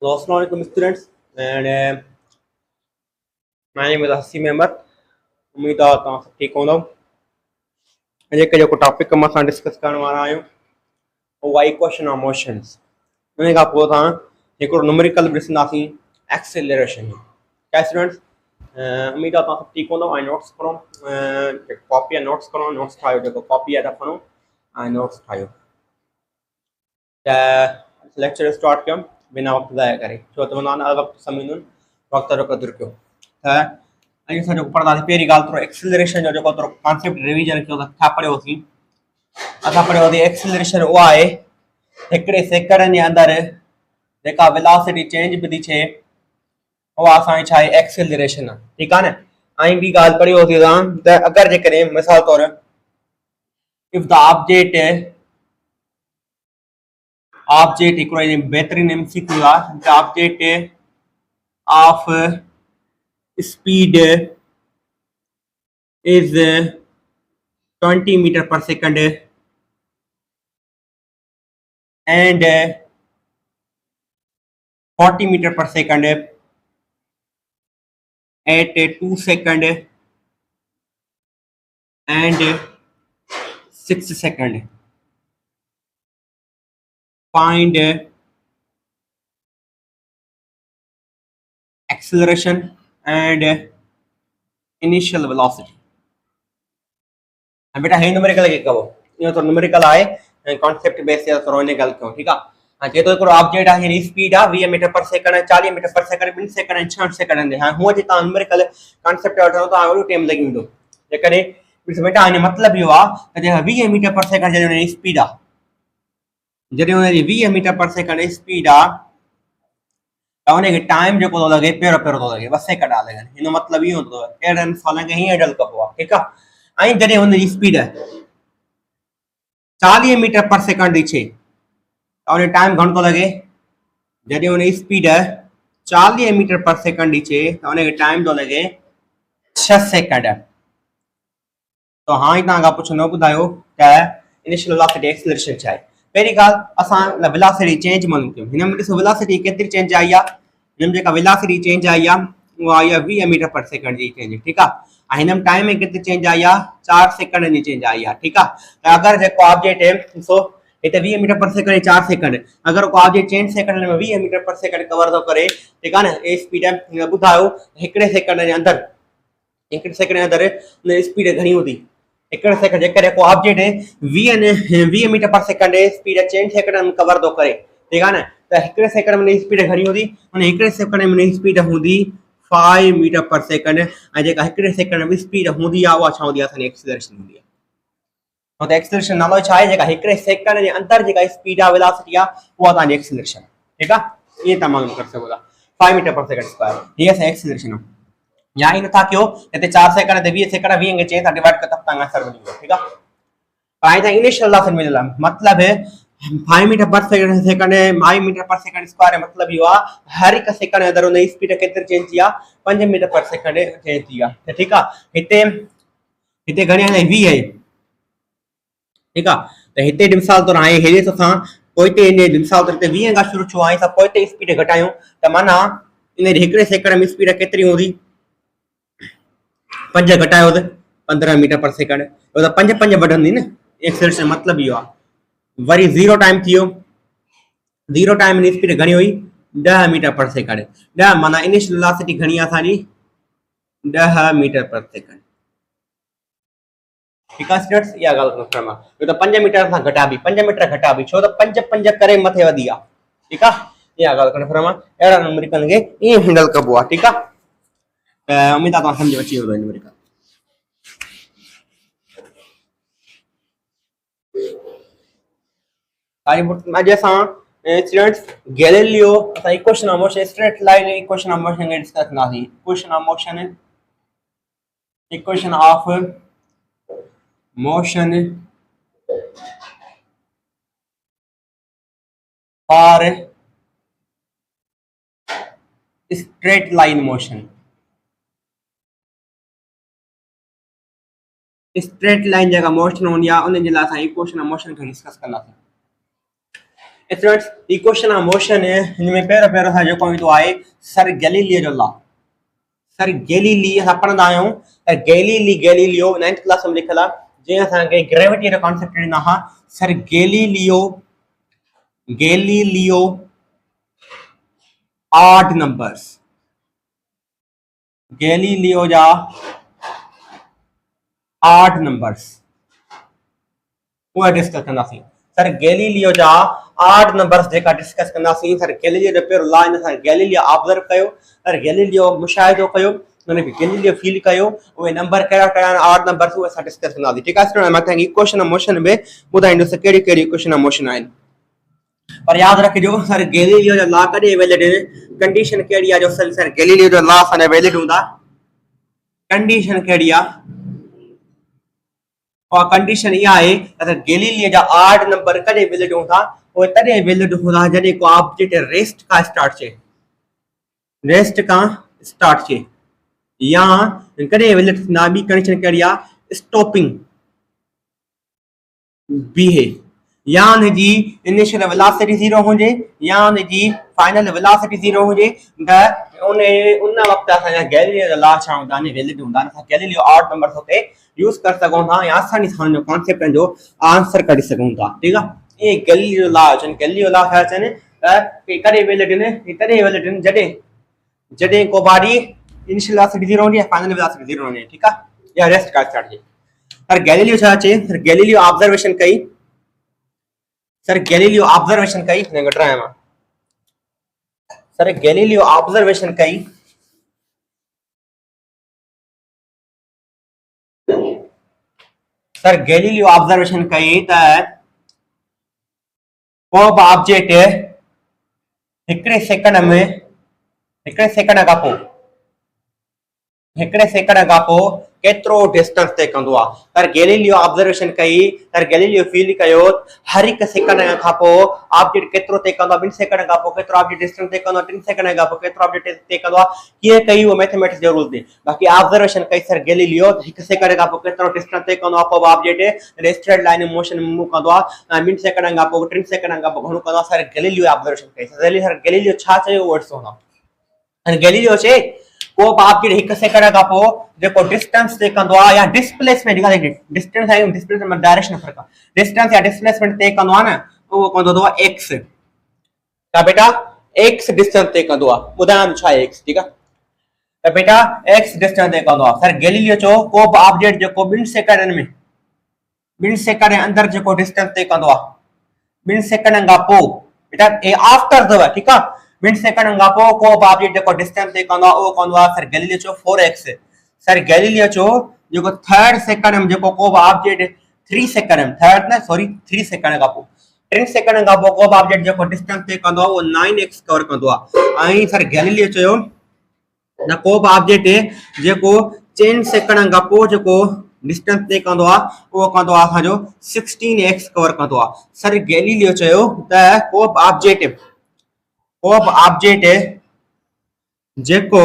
So, Assalamu alaikum students, and my name is Hasim Ahmed. उम्मीद आहे तव्हां सभु ठीकु हूंदव। अॼु जेको टॉपिक मां डिस्कस करण वारा आहियूं उहो आहे इक्वेशन ऑफ मोशंस। उन खां पोइ तव्हां हिकिड़ो न्यूमेरिकल बि ॾिसंदासीं एक्सेलरेशन जो। क्या स्टूडेंट्स, उम्मीद आहे तव्हां सभु ठीकु हूंदव ऐं नोट्स खणो, कॉपी आहे नोट्स खणो, नोट्स ठाहियो, जेको कॉपी आहे त खणो ऐं नोट्स ठाहियो। त लेक्चर स्टार्ट कयूं बिना वक़्तु ज़ाया करे, छो त माना वक़्तु सम्झनि वक़्त जो क़दुरु कयो। त अॼु असां जेको पढ़ंदासीं, पहिरीं ॻाल्हि थोरो एक्सेलरेशन जो जेको थोरो कॉन्सेप्ट रिवीजन कयो त छा पढ़ियोसीं। असां पढ़ियोसीं एक्सेलरेशन उहा आहे हिकिड़े सेकंड जे अंदरि जेका वेलोसिटी चेंज बि थी थिए उहा असांजी छा आहे, एक्सेलरेशन आहे। ठीकु आहे न। ऐं ॿी ॻाल्हि पढ़ियोसीं असां त अगरि जेकॾहिं मिसाल तौरु इफ द ऑब्जेक्ट हिकिड़ो बहितरीन MCQ आहे, the object of speed is 20 meter per second and 40 meter per second at 2 second and 6 second. Find acceleration and initial velocity. बेटा हे न्यूमेरिकल के कहो, इहो तो न्यूमेरिकल आहे ऐं कॉन्सेप्ट बेस ते थोरो इन ॻाल्हि कयूं। ठीकु आहे। हाणे चए थो हिकिड़ो ऑब्जेक्ट आहे, हिन स्पीड आहे 20 metre per second, 40 metre per second, 2 second ऐं 6 सेकंड में। हाणे हूअं जे तव्हां न्यूमेरिकल कॉन्सेप्ट वठो त वॾो टाइम लॻी वेंदो। जेकॾहिं ॾिसो बेटा, हिन मतिलबु इहो आहे त जेका 20 मीटर पर सेकंड जॾहिं हुनजी स्पीड आहे, जॾहिं हुनजी 20 मीटर पर सेकंड स्पीड आहे त हुनखे टाइम जेको थो लॻे पहिरियों पहिरियों थो लॻे, 2 सेकंड आहे लॻनि। हिन मतिलबु इहो हूंदो आहे अहिड़नि सवालनि खे हीअं हैंडल कबो आहे। ठीकु आहे। ऐं जॾहिं हुनजी स्पीड 40 मीटर पर सेकंड थी थिए त हुन टाइम घणो थो लॻे। जॾहिं हुन स्पीड 40 मीटर पर सेकंड थी थिए त हुनखे टाइम थो लॻे 6 सेकंड। तो हाणे तव्हां खां पुछंदो, ॿुधायो त इनिशियल वेलोसिटी एक्सेलरेशन छा आहे। पहिरीं ॻाल्हि असां वेलोसिटी चेंज मालूम कयूं। हिन में ॾिसो वेलोसिटी केतिरी चेंज आई आहे। हिन में जेका वेलोसिटी चेंज आई आहे उहा आई आहे 20 मीटर पर सेकंड जी चेंज। ठीकु आहे। ऐं हिन में टाइम में केतिरी चेंज आई आहे, 4 सेकंड जी चेंज आई आहे। ठीकु आहे। त अगरि जेको ऑब्जेक्ट ॾिसो हिते 20 मीटर पर सेकंड 4 सेकंड, अगरि को ऑब्जेक्ट 4 सेकंड में 20 मीटर पर सेकंड कवर थो करे, ठीकु आहे न। ए स्पीड ॿुधायो हिकिड़े सेकंड जे अंदरि हुन स्पीड घणी हूंदी। हिकिड़े सेकंड जेकॾहिं को object 20 metre per second speed 4 second में कवर थो करे, ठीकु आहे न। त हिकिड़े सेकंड में स्पीड घणी हूंदी, हुन हिकिड़े सेकंड में स्पीड हूंदी 5 मीटर पर सेकंड। ऐं जेका हिकिड़े सेकंड में स्पीड हूंदी आहे उहा छा हूंदी आहे, असांजी एक्सेलरेशन हूंदी आहे। त एक्सेलरेशन नालो छा आहे, जेका हिकिड़े सेकंड जे अंदरि जेका स्पीड आहे, वेलोसिटी आहे, उहा तव्हांजी एक्सेलरेशन। ठीकु आहे। ईअं तव्हां मालूम करे सघो था 5 मीटर पर सेकंड स्क्वायर, हीअ असांजी एक्सेलरेशन आहे। या इन नथा कयो हिते 4 सेकंड ते 20 सेकंड 20 खे चेंज था डिवाइड कर, तब तक आंसर मिली वेंदो। ठीकु आहे। पाए त इनिशियल वेलोसिटी मिलल आहे, मतलब 5 metre per second 5 metre per second square, मतलब इहो आहे हर हिकु सेकंड जे अंदरि हुन स्पीड केतिरी चेंज थी आहे, 5 मीटर पर सेकंड चेंज थी आहे। ठीकु आहे। हिते घणी आहे, 20 आहे। ठीकु आहे। त हिते मिसाल तौरु हाणे हेॾे असां पोइ हिते मिसाल तौरु हिते 20 खां शुरू थियो आहे, पोइ हिते स्पीड घटायूं त माना इन हिकिड़े सेकंड में स्पीड केतिरी हूंदी, 5 घटायो त 15 मीटर पर सेकंड, त 5 वधंदी न एक्सेलरेशन। मतलब इहो आहे वरी 0 टाइम थी वियो, 0 टाइम में स्पीड घणी हुई, 10 मीटर पर सेकंड। 10 माना इनिशियल वेलोसिटी घणी आहे असांजी, 10 मीटर पर सेकंड। ठीकु आहे स्टूडेंट्स, इहा ॻाल्हि कंफर्म आहे। छो त 5 मीटर सां घटाबी, 5 मीटर घटाबी, छो त 5 करे मथे वधी आहे। ठीकु आहे। इहा ॻाल्हि कंफर्म आहे। अहिड़ा न्यूमेरिकल खे ईअं हैंडल कबो आहे। ठीकु आहे। त उमेद आहे तव्हां सम्झ अची वेंदो न्यूमेरिकल। अॼु असां स्टूडेंट्स गैलीलियो असां equation of motion, straight line equation of motion खे डिस्कस कंदासीं। Equation of motion for straight line motion. Straight line जेका मोशन हूंदी आहे उन जे लाइ असां इक्वेशन ऑफ मोशन खे डिस्कस कंदासीं। Students E question of motion है, इनमें पहिरियों पहिरियों असां जेको ईंदो आहे सर गैलीलियो जो लॉ। सर गैलीली असां पढ़ंदा आहियूं त गैलीलियो 9th क्लास में लिखियल आहे, जंहिं असांखे ग्रेविटी जो कॉन्सेप्ट ॾिना हुआ। Sir Galileo odd numbers, Galileo जा ऑड नंबर्स वो डिस्कस कंदासीं। सर गैलीलियो जा ऑड नंबर्स जेका डिस्कस कंदासीं। सर गैलीलियो जो पहिरियों लॉ इन सां गैलीलियो ऑब्जर्व कयो, सर गैलीलियो मुशाहिदो कयो, उन खे गैलीलियो फील कयो, उहे नंबर कहिड़ा कहिड़ा आहिनि ऑड नंबर्स उहे असां डिस्कस कंदासीं। ठीकु आहे स्टूडेंट, मथां ही क्वेश्चन ऑफ मोशन में ॿुधाईंदुसि कहिड़ी कहिड़ी क्वेश्चन ऑफ मोशन आहिनि। पर याद रखिजो सर गैलीलियो जो लॉ कॾहिं वैलिड आहिनि, कंडीशन कहिड़ी आहे जो सर गैलीलियो जो लॉ असांजा वैलिड हूंदा, कंडीशन कहिड़ी आहे? और कंडीशन इहा आहे त गैलीलियो जा ऑड नंबर कॾहिं वैलिड हूंदा, उहे तॾहिं वैलिड हूंदा जॾहिं को ऑब्जेक्ट रेस्ट खां स्टार्ट थिए, रेस्ट खां स्टार्ट थिए, या कॾहिं वैलिड थींदा। ॿी कंडीशन कहिड़ी आहे? स्टॉपिंग बीहे, या हुनजी इनिशियल वेलोसिटी 0 हुजे, या हुनजी फाइनल वेलोसिटी 0 हुजे, त उन वक़्तु असांजा गैलीलियो जो लॉ छा हूंदा आहिनि? वैलिड हूंदा आहिनि। असां गैलीलियो ऑड नंबर्स हुते यूज़ करे सघूं था या आसानी सां हुन कॉन्सेप्ट जो आंसर कढी सघूं था। ठीकु आहे, इहे गैलीलियो लॉ अचनि। गैलीलियो लॉ छा अचनि त कॾहिं वैलिड आहिनि? तॾहिं वैलिड आहिनि जॾहिं को बॉडी इनिशियल वेलोसिटी 0 हुजे या फाइनल वेलोसिटी 0 हुजे। ठीकु आहे, या रेस्ट खां स्टार्ट थिए। सर गैलीलियो छा अचे? सर गैलीलियो ऑब्जर्वेशन कई, सर गैलीलियो ऑब्जर्वेशन कई, सर गैलीलियो ऑब्जर्वेशन कई, सर गैलीलियो ऑब्जर्वेशन कई त को बि ऑब्जेक्ट हिकिड़े सेकंड खां पोइ केतिरो डिस्टेंस तय कंदो आहे। सर गैलीलियो ऑब्जर्वेशन कई, सर गैलीलियो फील कयो हर हिकु सेकंड खां पोइ ऑब्जेक्ट केतिरो तय कंदो आहे, 2 सेकंड खां पोइ केतिरो ऑब्जेक्ट डिस्टेंस तय कंदो आहे, 3 सेकंड खां पोइ केतिरो ऑब्जेक्ट तय कंदो आहे। कीअं कई उहो मैथमेटिक्स जो रूल ते, बाक़ी ऑब्जर्वेशन कई सर गैलीलियो 1 सेकंड खां पोइ केतिरो डिस्टेंस तय कंदो आहे, को ऑब्जेक्ट स्ट्रेट लाइन में मोशन में मूव कंदो आहे, 2 सेकंड खां पोइ 3 सेकंड खां पोइ घणो कंदो आहे। सर गैलीलियो ऑब्जर्वेशन कई। सर गैलीलियो छा चयो उहो ॾिसो था। सर गैलीलियो चए को बि ऑब्जेक्ट 1 सेकंड खां पोइ जेको डिस्टेंस तय कंदो आहे या डिस्प्लेसमेंट, डिस्टेंस है डिस्प्लेसमेंट में डायरेक्शन फर्क आहे, डिस्टेंस या डिस्प्लेसमेंट तय कंदो आहे न, उहो कंदो आहे x। त बेटा x डिस्टेंस तय कंदो आहे, ॿुधायां छा आहे x। ठीकु आहे, त बेटा x डिस्टेंस तय कंदो आहे। सर गैलीलियो चयो को बि ऑब्जेक्ट जेको 2 सेकंड जे अंदर जेको डिस्टेंस तय कंदो आहे 2 सेकंड खां पोइ, बेटा ए आफ्टर अथव। ठीकु आहे, 2 सेकंड खां पोइ को बि ऑब्जेक्ट जेको डिस्टेंस तय कंदो आहे उहो कंदो आहे सर गैलीलियो चयो 4x। सर गैलीलियो चयो जेको 3rd सेकंड में जेको को बि ऑब्जेक्ट 3 सेकंड खां पोइ 3 सेकंड खां पोइ को बि ऑब्जेक्ट जेको डिस्टेंस तय कंदो आहे उहो 9x कवर कंदो आहे। ऐं सर गैलीलियो चयो न को बि ऑब्जेक्ट जेको 4 सेकंड खां पोइ जेको डिस्टेंस तय कंदो आहे उहो कंदो आहे असांजो 16x कवर कंदो आहे। सर गैलीलियो चयो त को बि ऑब्जेक्ट जेको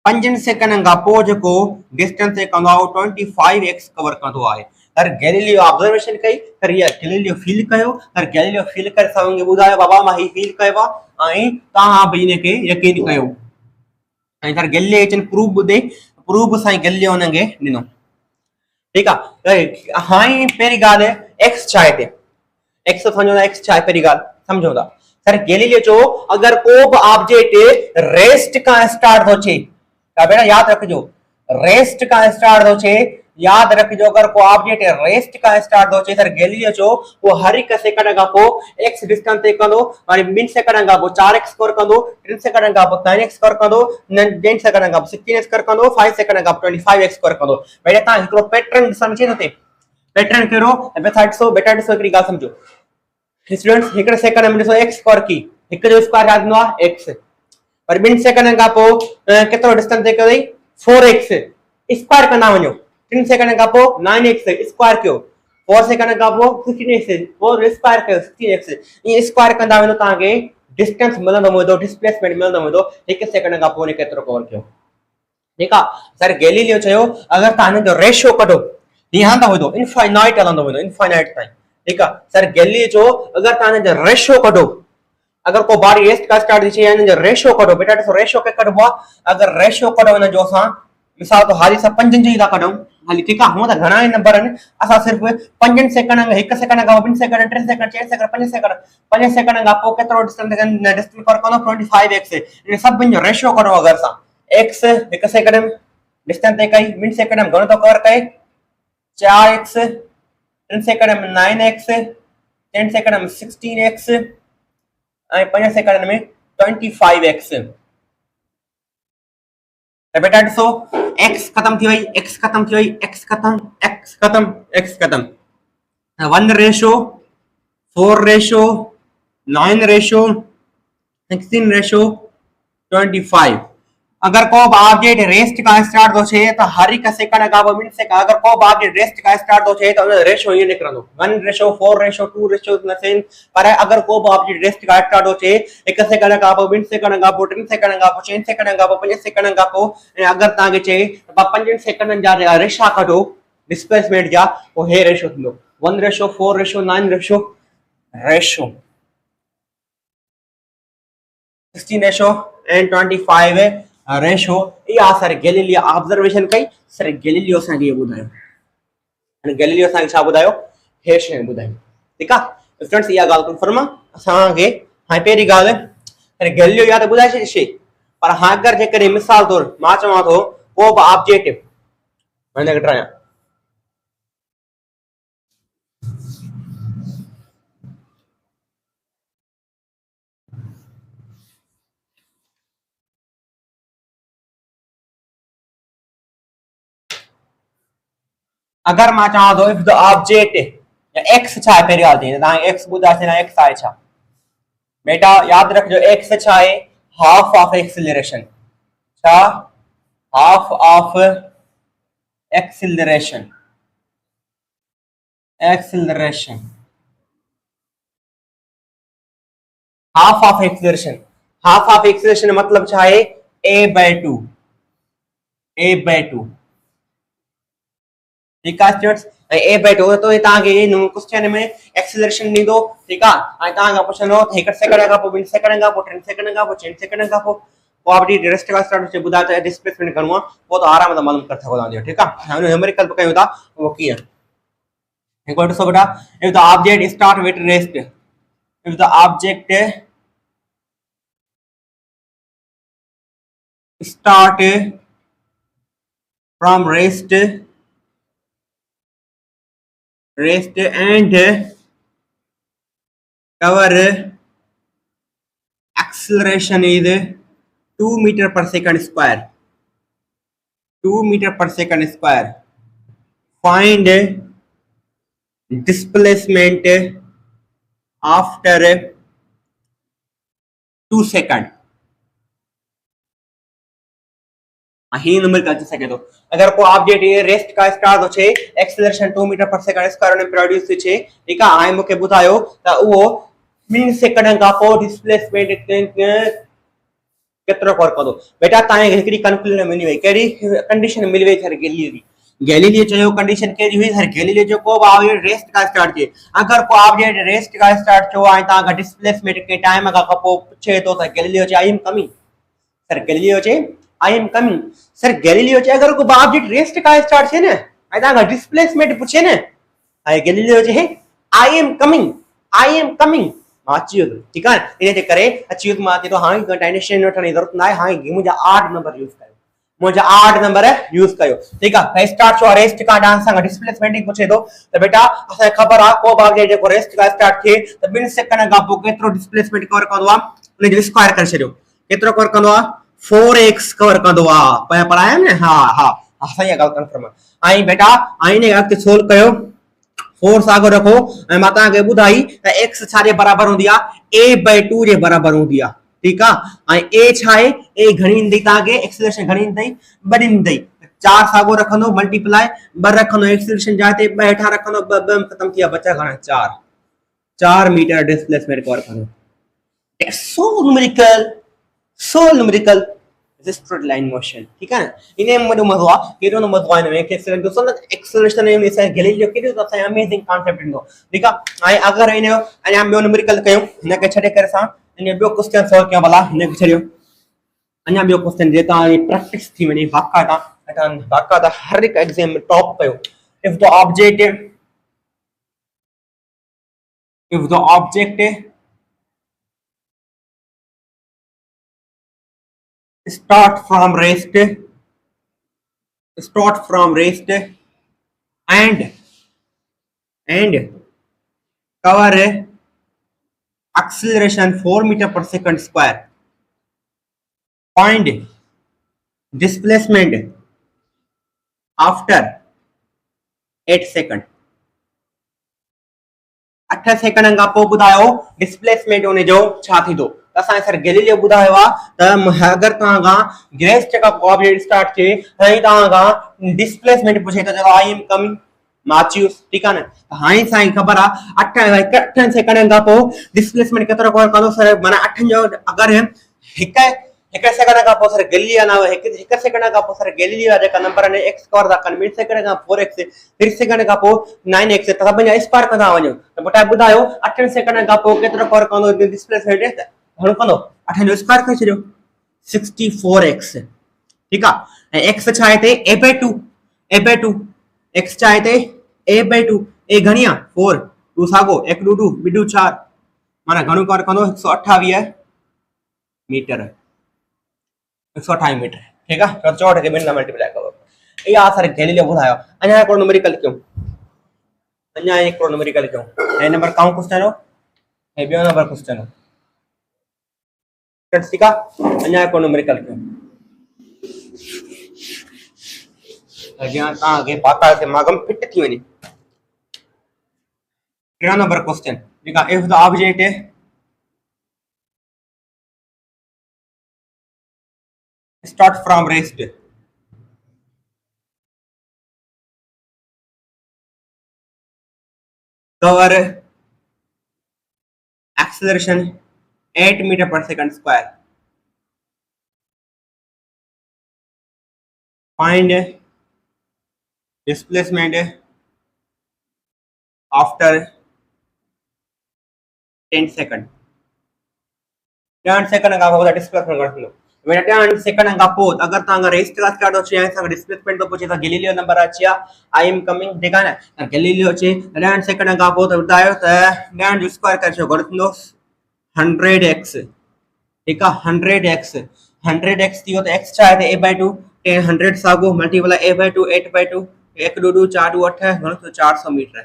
5 सेकंड खां पोइ जेको डिस्टेंस तय कंदो आहे उहो 25x कवर कंदो आहे। सर गैलीलियो ऑब्जर्वेशन कई, सर इहा गैलीलियो फील कयो, सर गैलीलियो फील करे असांखे ॿुधायो बाबा मां ही फील कयो आहे ऐं तव्हां बि इन खे यकीन कयो। ऐं सर गैलीलियो अचनि प्रूफ ॿुधे, प्रूफ सां गैलीलियो हुनखे ॾिनो। ठीकु आहे, हाणे पहिरीं ॻाल्हि x छा आहे हिते, x सम्झो था, x छा आहे पहिरीं ॻाल्हि सम्झो था। सर गैलीलियो चयो अगरि को बि ऑब्जेक्ट रेस्ट खां स्टार्ट थो थिए, त बेटा यादि रखिजो रेस्ट खां स्टार्ट थो थिए, यादि रखिजो अगरि को ऑब्जेक्ट रेस्ट खां स्टार्ट थो थिए, सर गैलीलियो चयो उहो हर हिकु सेकंड खां पोइ x डिस्टेंस तय कंदो, वरी 2 सेकंड खां पोइ 4x कवर कंदो, 3 सेकंड खां पोइ 9x कवर कंदो, 10 सेकंड खां पोइ 16x कवर कंदो, 5 सेकंड खां पोइ 25x कवर कंदो। बेटा तव्हां हिकिड़ो पैटर्न ॾिसणु अचे थो, पैटर्न कहिड़ो? बेटा ॾिसो हिकिड़ी ॻाल्हि सम्झो स्टूडेंट्स, 1 सेकंड में ॾिसो x स्क्वायर की, हिकु जो स्क्वायर छा थींदो आहे x, पर 2 सेकंड खां पोइ केतिरो डिस्टेंस तय कयो 4x स्क्वायर कंदा वञो, 3 सेकंड खां पोइ 9x स्क्वायर कयो, 4 सेकंड खां पोइ 16x 4 स्क्वायर कयो 16x, ये स्क्वायर कंदा वञो तव्हांखे डिस्टेंस मिलंदो वेंदो, डिस्प्लेसमेंट मिलंदो वेंदो, 1 सेकंड खां पोइ केतिरो कवर कयो। ठीकु आहे, सर गैलीलियो चयो अगरि तव्हां हिन जो रेशियो कढो हीअं हलंदो वेंदो, इनफाइनाइट हलंदो वेंदो, इनफाइनाइट ताईं। ठीक है सर गैलीलियो जो अगर ताने जो रेशो कढो अगर को बॉडी रेस्ट का स्टार्ट दिछे यानी जो रेशो कढो बेटा तो रेशो के कढबो अगर रेशो कढो न जो असा मिसाल तो हाली सा पंजन जी दा कढो हाली ठीक है हम तो घणा नंबर आहिनि असा सिर्फ 5 सेकंड 1 सेकंड का 2 सेकंड 3 सेकंड 4 सेकंड 5 सेकंड का पो केतरो डिस्टेंस कर कोन 25x इन सब जो रेशो कढो अगर सा x 1 सेकंड डिस्टेंस ते कई मिन सेकंड में घणो तो कवर कई 4x 3 सेकंड में 9x 10 सेकंड में 16x और 5 सेकंड में 25x बेटा ॾिसो x खत्म थी वई x खत्म थी वई x खत्म x खत्म x खत्म 1 रेशो 4 रेशो 9 रेशो 16 रेशो 25 अगर को ऑब्जेक्ट रेस्ट का स्टार्ट हो छे तो हर एक सेकंड का मिनट से अगर को ऑब्जेक्ट रेस्ट का स्टार्ट हो छे तो रेशो ये निकरंदो 1 रेशो 4 रेशो 2 रेशो नसेन पर अगर को ऑब्जेक्ट रेस्ट का स्टार्ट हो छे 1 सेकंड का मिनट सेकंड का 3 सेकंड का 4 सेकंड का 5 सेकंड का अगर ता के चे 5 सेकंड जा रेशा कढो डिस्प्लेसमेंट जा वो हे रेशो थींदो 1 ratio 4 ratio 9 ratio ratio 16 ratio and 25 ratio या सर गैलीलियो ऑब्जर्वेशन कई सर गैलीलियो सा ये बुधायो અને ગેલિલિયો सा छा बुधायो हे शे बुधायो ठीक आ स्टूडेंट्स या गाल कंफर्म असा के हां पेरी गाल सर गैलिलियो या तो बुधाय छे पर हां अगर जे करे मिसाल तौर मा चवा तो को ऑब्जेक्ट मैंने कटराया अगर मा चाहो तो इफ द ऑब्जेक्ट x छा है पेरी आते ना x बुधा से ना x आए छा बेटा याद रखजो x छा है हाफ ऑफ एक्सीलरेशन छा half of acceleration acceleration half of acceleration मतलब छा है a/2 ठीक है स्टूडेंट्स a/2 तो ये ताके नु क्वेश्चन में एक्सीलरेशन दी दो ठीक है आ ताका पुछनो 1 सेकंड का 2 सेकंड का 3 सेकंड का 4 सेकंड का कोऑर्डिनेट रेस्ट का स्टार्ट से बुधा तो डिस्प्लेसमेंट करवा वो तो आराम से मालूम कर सको दांदियो ठीक है हमने न्यूमेरिकल पे कयो था वो की है इक्वल टू सो बेटा if the object start with rest if the object start from rest and cover acceleration is 2 meter per second square 2 meter per second square find displacement after 2 second he number का सके तो अगर को object ये rest का start हो छे acceleration 2 metre per second square ने प्रोड्यूस छे ठीक है आई मके बुधायो त वो मिन सेकंड का पो डिस्प्लेसमेंट केतरो कर कदो बेटा ताए एकड़ी कंक्लूजन मिली वे केड़ी कंडीशन मिली वे सर गैलीलियो चयो कंडीशन केड़ी हुई सर गैलीलियो जो को ऑब्जेक्ट रेस्ट का स्टार्ट छे अगर को ऑब्जेक्ट रेस्ट का स्टार्ट छो आई ता का डिस्प्लेसमेंट के टाइम का पो पूछे तो सर गैलीलियो चे I am coming sir Galileo चे I am coming sir Galileo चे अगर को ऑब्जेक्ट रेस्ट का स्टार्ट छे ने आई ता डिस्प्लेसमेंट पूछे ने आई गैलीलियो चे आई एम कमिंग माचियो ठीक है इने करे अचीव माते तो हां कंटाइनेशन वठने जरूरत ना है हां मुझे 8 नंबर यूज कयो मुझे 8 नंबर यूज कयो ठीक है स्टार्ट छो रेस्ट का डांस सा डिस्प्लेसमेंट पूछे तो बेटा असा खबर आ को ऑब्जेक्ट को रेस्ट का स्टार्ट थे तो बिन सेकंड का पो केतरो डिस्प्लेसमेंट कवर करदो आ उने स्क्वायर कर छयो केतरो कवर करदो आ 4x कवर कंदो आ पढ़ाया ने हां सही गल कंफर्म आई बेटा आई ने अक्ति सोल्व कयो 4 सागो रखो ए माता के बुधाई त x छारे बराबर होंदी आ a/2 जे बराबर होंदी आ ठीक आ आई a छाए a घणी इंदी ता के एक्सीलरेशन घणी इंदी बड़ी इंदी 4 सागो रखनो मल्टीप्लाई बर रखनो एक्सीलरेशन जाते 2 हेठा रखनो खत्म किया बचा घणा 4 मीटर डिस्प्लेसमेंट कवर करो so numerical straight line motion ठीक है इन वॾो मज़ो आहे केॾो न मज़ो आहे हिन में एक्सेलरेशन ॾिसो न एक्सेलरेशन में असांखे गैलीलियो केॾो त असांखे अमेज़िंग कॉन्सेप्ट ॾिनो ठीकु आहे ऐं अगरि हिन जो अञा ॿियो न्यूमेरिकल कयूं हिनखे छॾे करे असां हिन ॿियो क्वेश्चन सॉल्व कयूं भला हिनखे छॾियो अञा ॿियो क्वेश्चन जे तव्हांजी प्रैक्टिस थी वञे बाक़ाइदा हर हिकु एग्ज़ाम में टॉप कयो if the object start from rest and cover acceleration 4 meter per second square. Find displacement after 8 seconds. 8 second खां पोइ ॿुधायो डिस्प्लेसमेंट उन जो छा थींदो त असां सर गैलीलियो ॿुधायो आहे त अगरि तव्हां खां रेस्ट खां ऑब्जेक्ट स्टार्ट थिए ऐं तव्हां खां डिस्प्लेसमेंट पुछे त आई एम कमिंग माचियुस ठीकु आहे न हाणे साईं ख़बर आहे 8 सेकंड खां पोइ डिस्प्लेसमेंट केतिरो कवर कंदो सर माना 8 जो अगरि हिकु सेकंड खां पोइ सर गैलीलियो न हिकु सेकंड खां पोइ सर गैलीलियो जा जेका नंबर आहिनि एक्स कवर था कनि ॿिनि सेकंड खां 4x 3 सेकंड खां पोइ 9x त सभिनि जा स्क्वायर कंदा वञो त बेटा ॿुधायो 8 सेकंड खां पोइ केतिरो कवर कंदो डिस्प्लेसमेंट घणो कंदो 8 जो स्क्वायर करे छॾियो 64x ठीकु आहे ऐं x छा आहे हिते a/2 x छा आहे हिते a/2 a घणी आहे 4 2 साॻो 1 2 2 2 4 माना घणो कवर कंदो 128 मीटर 128 मीटर ठीकु आहे त 64 खे ॿिनि सां मल्टीप्लाई करो इहा सर गैलीलियो ॿुधायो अञा हिकिड़ो न्यूमेरिकल कयूं ऐं नंबर काउंट क्वेश्चन हो ऐं ॿियो नंबर क्वेश्चन हो ठीकु आहे अञा हिकिड़ो न्यूमेरिकल कयूं अॻियां तव्हांखे बाक़ाइदा दिमाग़ में फिट थी वञे 3 नंबर क्वेश्चन ठीकु आहे if the object start from rest cover acceleration 8 meter per second square find displacement after 10 seconds 10 second खां पोइ डिस्प्लेसमेंट घणो बेटा 10 सेकंड खां पोइ अगर तव्हां रेस्ट का स्टार्ट अचे ऐं असां डिस्प्लेसमेंट तो पूछे त गैलीलियो नंबर अची आई एम कमिंग ठीक है ना गैलीलियो अचे 10 सेकंड खां पोइ त ॿुधायो त 10 जो स्क्वायर करे छो घणो थींदो 100x ठीक है 100x थियो त x छा आहे a/2 100 सागो मल्टीप्लाई a/2 8/2 1 2 2 4 2 8 घणो थियो 400 मीटर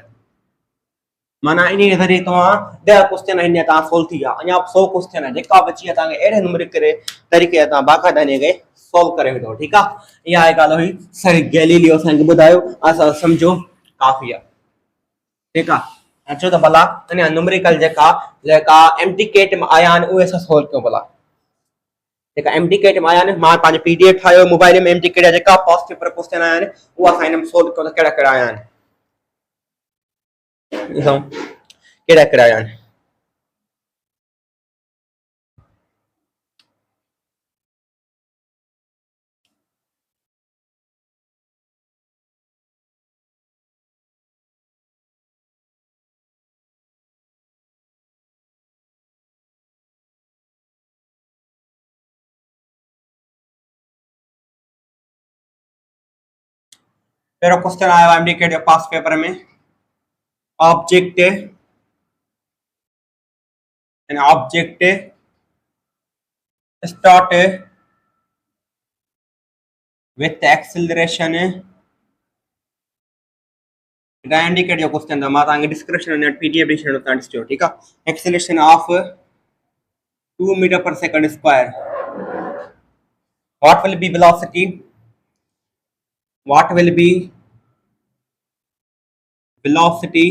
माना इन ज़रिए तव्हां 10 क्वेश्चन इन तव्हां सोल्व थी विया अञा 100 क्वेश्चन है जेका बची आहे तव्हांखे अहिड़े न्यूमेरिकल तरीक़े तव्हां बाक़ाइदा इनखे सोल्व करे वठो ठीकु आहे इहा ॻाल्हि हुई सर गैलीलियो असांखे ॿुधायो असां सम्झो काफ़ी आहे ठीकु आहे अचो त भला अञा न्यूमेरिकल जेका एमटीकेट में आया आहिनि उहे असां सोल्व कयूं भला जेका एमटीकेट में आया आहिनि मां पंहिंजो पीडीएफ ठाहियो मोबाइल में एमटीकेट जा जेका पास्ट पेपर क्वेश्चन आया आहिनि उहा असां हिन में सोल्व कयूं त कहिड़ा कहिड़ा आया आहिनि केड़ा कराया है मेरा क्वेश्चन आया एमटीकेट के पास पेपर में object start with acceleration indicate your question the मां description and pdf edition of ॾिसजो ठीक है acceleration of 2 meter per second square what will be velocity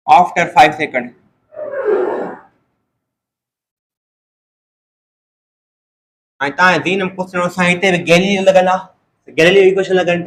after 5 seconds I thought Deen question साइते Galileo लगना Galileo equation लगन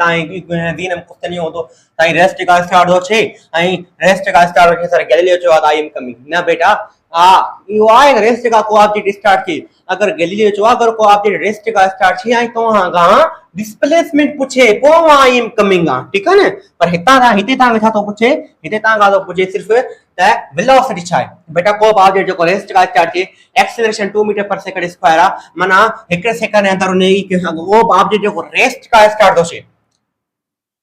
दीन question यो तो ताई rest का start हो छे आई रेस्ट का स्टार्ट हो सर गैलीलियो चो आई एम कमिंग ना बेटा हां इहो आहे रेस्ट का को ऑब्जेक्ट स्टार्ट थी अगर गैलीलियो चो अगर को ऑब्जेक्ट रेस्ट का स्टार्ट थी आई तो हां डिस्प्लेसमेंट पूछे पो आई एम कमिंग आ ठीक है ना पर हिते ता छा तो पूछे हिते ता तो पूछे सिर्फ द वेलोसिटी छा है बेटा को ऑब्जेक्ट जो रेस्ट का स्टार्ट थी acceleration 2 metre per second square आ माना 1 सेकंड के अंदर उन वो ऑब्जेक्ट जो रेस्ट का स्टार्ट थो छे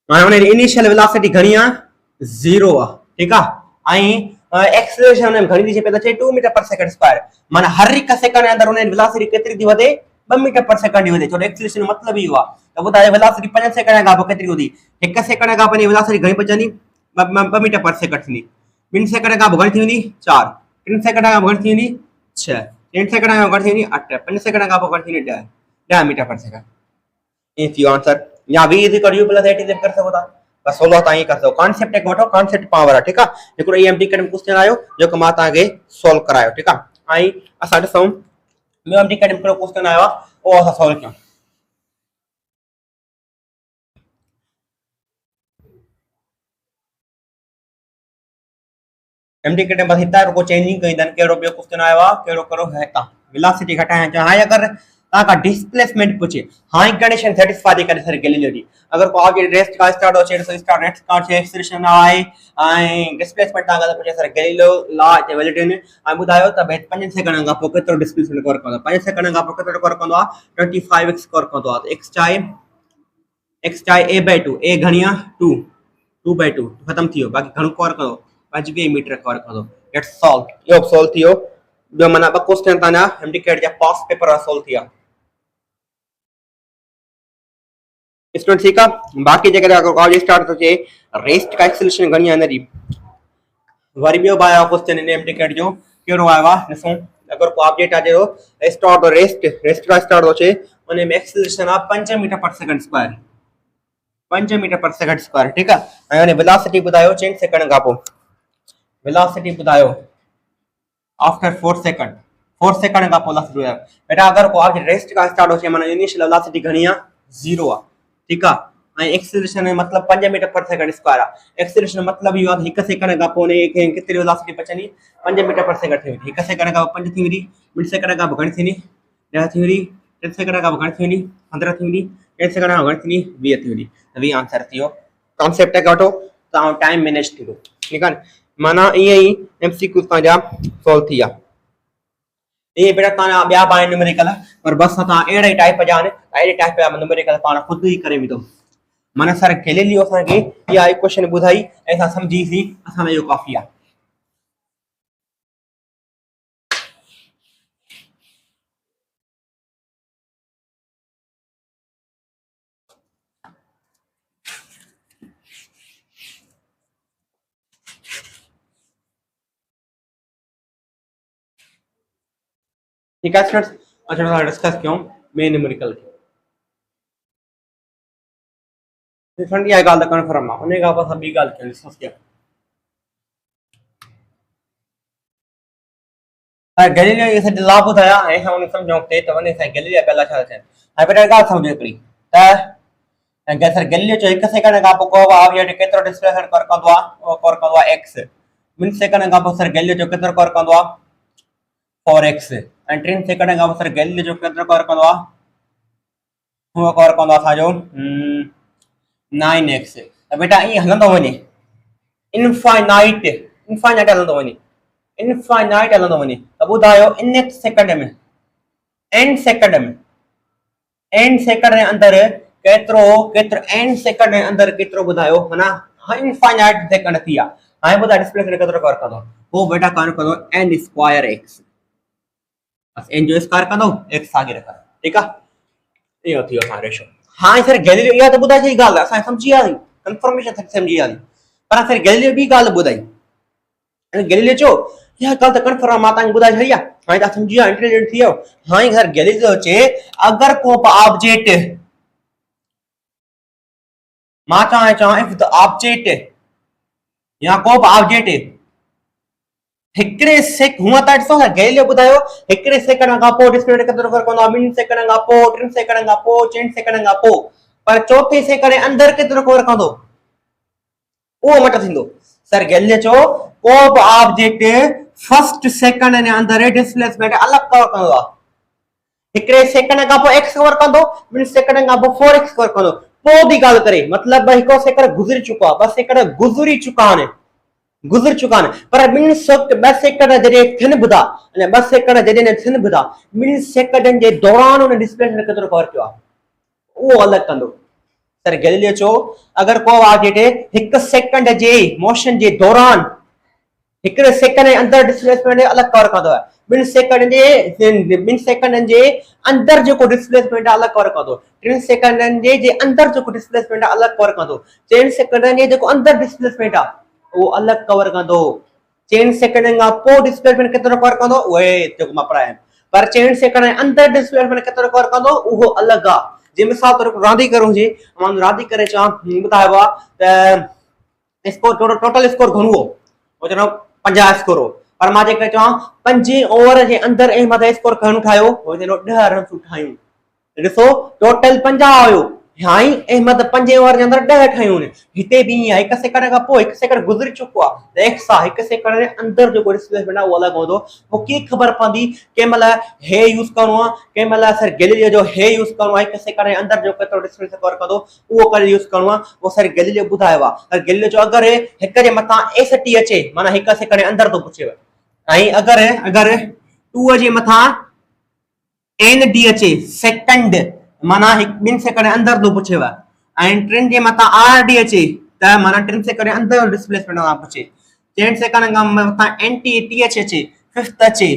माना उन इनिशियल वेलोसिटी घणी आ 0 आ ठीक आ आई एक्सेलरेशन में घणी थी पे 2 मीटर पर सेकंड स्क्वायर माना हर एक सेकंड के अंदर उन वेलोसिटी केतरी थी वधे 2 मीटर पर सेकंड वधे छो एक्सेलरेशन मतलब ही हुआ तो बुधाए वेलोसिटी 5 सेकंड का केतरी होती 1 सेकंड का पनि वेलोसिटी घणी बचंदी 2 मीटर पर सेकंड थी 2 सेकंड का घणी थी 4 3 सेकंड का घणी थी 6 3 सेकंड का घणी थी 8 5 सेकंड का घणी थी 10 metre per second if you answer या v = u + 8 कर सको था बस 16 ताई कर सको कांसेप्ट एक वठो कांसेप्ट पावर ठीक है एकड़ो एमडी कट में क्वेश्चन आयो जो कि मा ता के सॉल्व करायो ठीक है आई असा दसो मैं एमडी कट में क्वेश्चन आयो ओ असा सॉल्व कियो एमडी कट में बस हिता को चेंजिंग कई दन केड़ो बे क्वेश्चन आयो केड़ो करो है ता वेलोसिटी घटाया चाहे अगर ताका डिस्प्लेसमेंट पूछे हाई कंडीशन सेटिस्फाई करे सर गैलीलियो दी अगर को ऑब्जेक्ट रेस्ट का स्टार्ट हो छे तो स्टार्ट नेक्स्ट का छे एक्सेलरेशन आए आई डिस्प्लेसमेंट ताका पूछे सर गैलीलियो लॉ ते वैलिडिटी ने आ बुधायो त 5 सेकंड का पो केतरो डिस्प्लेसमेंट कर कंदो 5 सेकंड का पो केतरो कर कंदो 25x कर कंदो x चाहे a/2 a घणिया 2/2 खत्म थियो बाकी घणो कर कंदो 5 मीटर कर कंदो लेट्स सॉल्व यो सॉल्व थियो जो मना ब क्वेश्चन ताना एमडी कैट जा पास पेपर सॉल्व थिया स्टूडेंट ठीक है बाकी जगह अगर कॉलेज स्टार्ट तो चे रेस्ट का एक्सेलरेशन घणी आने वरी बियो bio question in MDCAT जो केरो आवा ॾिसो अगर को ऑब्जेक्ट आ जो स्टार्ट और रेस्ट का स्टार्ट हो चे उन में एक्सेलरेशन आ 5 metre per second square 5 metre per second square ठीक है ऐं वेलोसिटी बुधायो 10 सेकंड का पो वेलोसिटी बुधायो आफ्टर 4 सेकंड का पो वेलोसिटी बेटा अगर को ऑब्जेक्ट रेस्ट का स्टार्ट हो चे माने इनिशियल वेलोसिटी घणी आ 0 आ ठीक है एक्सेलरेशन मतलब 5 metre per second square acceleration मतलब यो 1 सेकंड का पोने एक कितनी वेलोसिटी बचनी 5 मीटर पर सेकंड थी 1 सेकंड का 5 थी वरी 1 सेकंड का घणी थी 10 थी वरी 10 सेकंड का घणी थी 15 थी वरी 10 सेकंड का घणी थी 20 थी वरी वी आंसर थियो कांसेप्ट का वठो ता टाइम मैनेज थियो ठीक है माना ये ही एमसीक्यू ता जा सॉल्व थिया ये बेटा ताना बया पाए न्यूमेरिकल पर बस ता एड़े टाइप जाने एड़े टाइप पे न्यूमेरिकल पाना खुद ही करे भी तो माने सर गैलीलियो सा के या इक्वेशन बुधाई ऐसा समझी सी असा में यो काफी है ठीक है स्टूडेंट्स अच्छा डिस्कस क्यों मेन न्यूमेरिकल की फंड या गाल दा कन्फर्म आ उन्हें का बस अभी गाल के डिस्कस किया गैलीलियो ये से लाभ बताया ऐसा उन्हें समझो ते तो उन्हें से गैलीलियो पहला छा है हाई बेटा का समझो एकड़ी त सर गैलीलियो जो 1 सेकंड का को आ ये केतरो डिस्प्लेसमेंट कर कंदो x 1 सेकंड का सर गैलीलियो जो केतरो कर कंदो 4x and 3 सेकंड का सर गैलीलियो जो केतरो कर कंदो वो कर कंदो था जो 9x त बेटा ई हलंदो वने इनफाइनाइट हलंदो वने इनफाइनाइट हलंदो वने त बुधायो इन एन सेकंड के अंदर केतरो एन सेकंड के अंदर केतरो बुधायो है ना इनफाइनाइट सेकंड थिया हां बुधा डिस्प्लेसमेंट केतरो कर कंदो वो बेटा कान कंदो n² x बस n जो स्क्वायर कंदो x आगे रखा ठीक है यो थियो सा रेशो हां सर गैलीलियो या तो बुधा जी गाल असा समझी आली कंफर्मेशन समझी आली पर सर गैलीलियो भी गाल बुधाई गैलीलियो चो या गाल त कंफर्म माता बुधाई हरिया हां ता समझिया इंटेलिजेंट थियो हां सर गैलीलियो चे अगर को ऑब्जेक्ट माता इफ द ऑब्जेक्ट या को ऑब्जेक्ट हिकड़े सेक हुआ त ॾिसो गैलीलियो बुधायो हिकड़े सेकंड का पो डिस्प्लेसमेंट केतरो कर कंदो 2 सेकंड का पो 3 सेकंड का पो 4 सेकंड का पर चौथे सेकंड अंदर केतरो कर कंदो वो मट थिंदो सर गैलीलियो चयो को बि ऑब्जेक्ट फर्स्ट सेकंड जे अंदर डिस्प्लेसमेंट अलग कवर कंदो आहे। हिकिड़े सेकंड खां पोइ एक्स कवर कंदो, ॿिनि सेकंड खां पोइ 4x कवर कंदो, पोइ बि ॻाल्हि करे मतिलबु हिकिड़ो सेकंड गुज़री चुको आहे, ॿ सेकंड गुज़री चुका आहिनि, गुज़र चुका आहिनि, पर ॿिनि ॿ सेकंड जॾहिं थियनि बि था अने ॿ सेकंड जॾहिं थियनि बि था, ॿिनि सेकंडनि जे दौरान हुन डिस्प्लेसमेंट केतिरो कवर कयो आहे उहो अलॻि कंदो। सर गैलीलियो चयो अगरि को ऑब्जेक्ट हिकु सेकंड जे मोशन जे दौरान हिकिड़े सेकंड जे अंदर डिस्प्लेसमेंट अलॻि कवर कंदो आहे, ॿिनि सेकंडनि जे अंदर जेको डिस्प्लेसमेंट अलॻि कवर कंदो, 3 सेकंडनि जे अंदर जेको डिस्प्लेसमेंट अलॻि कवर कंदो, 4 सेकंडनि जे जेको अंदर डिस्प्लेसमेंट आहे वो अलग कवर कंदो। 4 सेकंड खां पोइ डिस्प्लेसमेंट केतिरो कवर कंदो उहे जेको मां पढ़ायां, पर 4 सेकंड जे अंदर डिस्प्लेसमेंट केतिरो कवर कंदो उहो अलग आहे। जे मिसाल तौर पर रांदीगर हुजे, मां रांदीगर चवां ॿुधायो आहे त स्कोर टोटल स्कोर घणो हो, वो चवंदो 50 स्कोर हो, पर मां जेके चवां 5 ओवर जे अंदर अहमद स्कोर घणो ठाहियो, वो चवंदो 10 रन ठाहियूं। ॾिसो टोटल 50 हुयो, हाई अहमद 5 ओवर जे अंदर 10 ठाहियूं आहिनि। हिते बि ईअं आहे, 1 सेकंड खां पोइ 1 सेकंड गुज़री चुको आहे, एक्स आहे 1 सेकंड जे अंदर जेको डिस्प्लेसमेंट आहे उहो अलॻि हूंदो। पोइ कीअं ख़बर पवंदी कंहिं महिल हे यूज़ करिणो आहे, कंहिं महिल सर गैलीलियो जो हे यूज़ करिणो आहे, 1 सेकंड जे अंदर जो केतिरो डिस्प्लेसमेंट कवर कंदो उहो करे यूज़ करिणो आहे, उहो सर गैलीलियो ॿुधायो आहे। सर गैलीलियो जो अगरि हिक जे मथां एस टी अचे माना 1 सेकंड जे अंदर थो पुछेव, ऐं अगरि 2 जे मथां एन डी अचे सेकंड माना 2 सेकंड जे अंदर थो पुछेव, ऐं 3 जे मथां आर डी अचे त माना 3 सेकंड जे अंदर डिस्प्लेसमेंट था पुछे। 4 सेकंड खां मथां एन टी टी एच अचे, 5th अचे,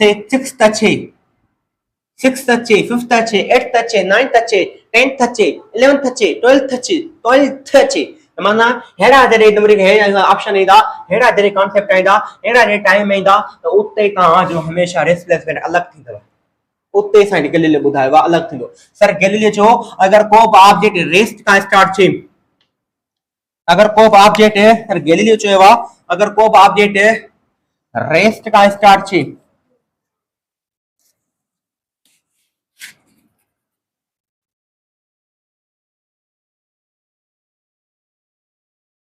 6th अचे, 6th अचे, 5th अचे, 8th अचे, 9th अचे, 10th अचे, 11th अचे, 12th अचे, माना हेड़ा जॾहिं ऑप्शन ईंदा, हेड़ा जॾहिं कॉन्सेप्ट ईंदा, हेड़ा जॾहिं टाइम ईंदा त उते तव्हांजो हमेशह डिस्प्लेसमेंट अलॻि थींदव, उते सां गैलीलियो ॿुधायो आहे अलॻि थींदो। सर गैलीलियो चयो अगरि को बि ऑब्जेक्ट रेस्ट खां स्टार्ट थिए, अगरि को बि ऑब्जेक्ट सर गैलीलियो चयो आहे अगरि को बि ऑब्जेक्ट रेस्ट खां स्टार्ट थिए,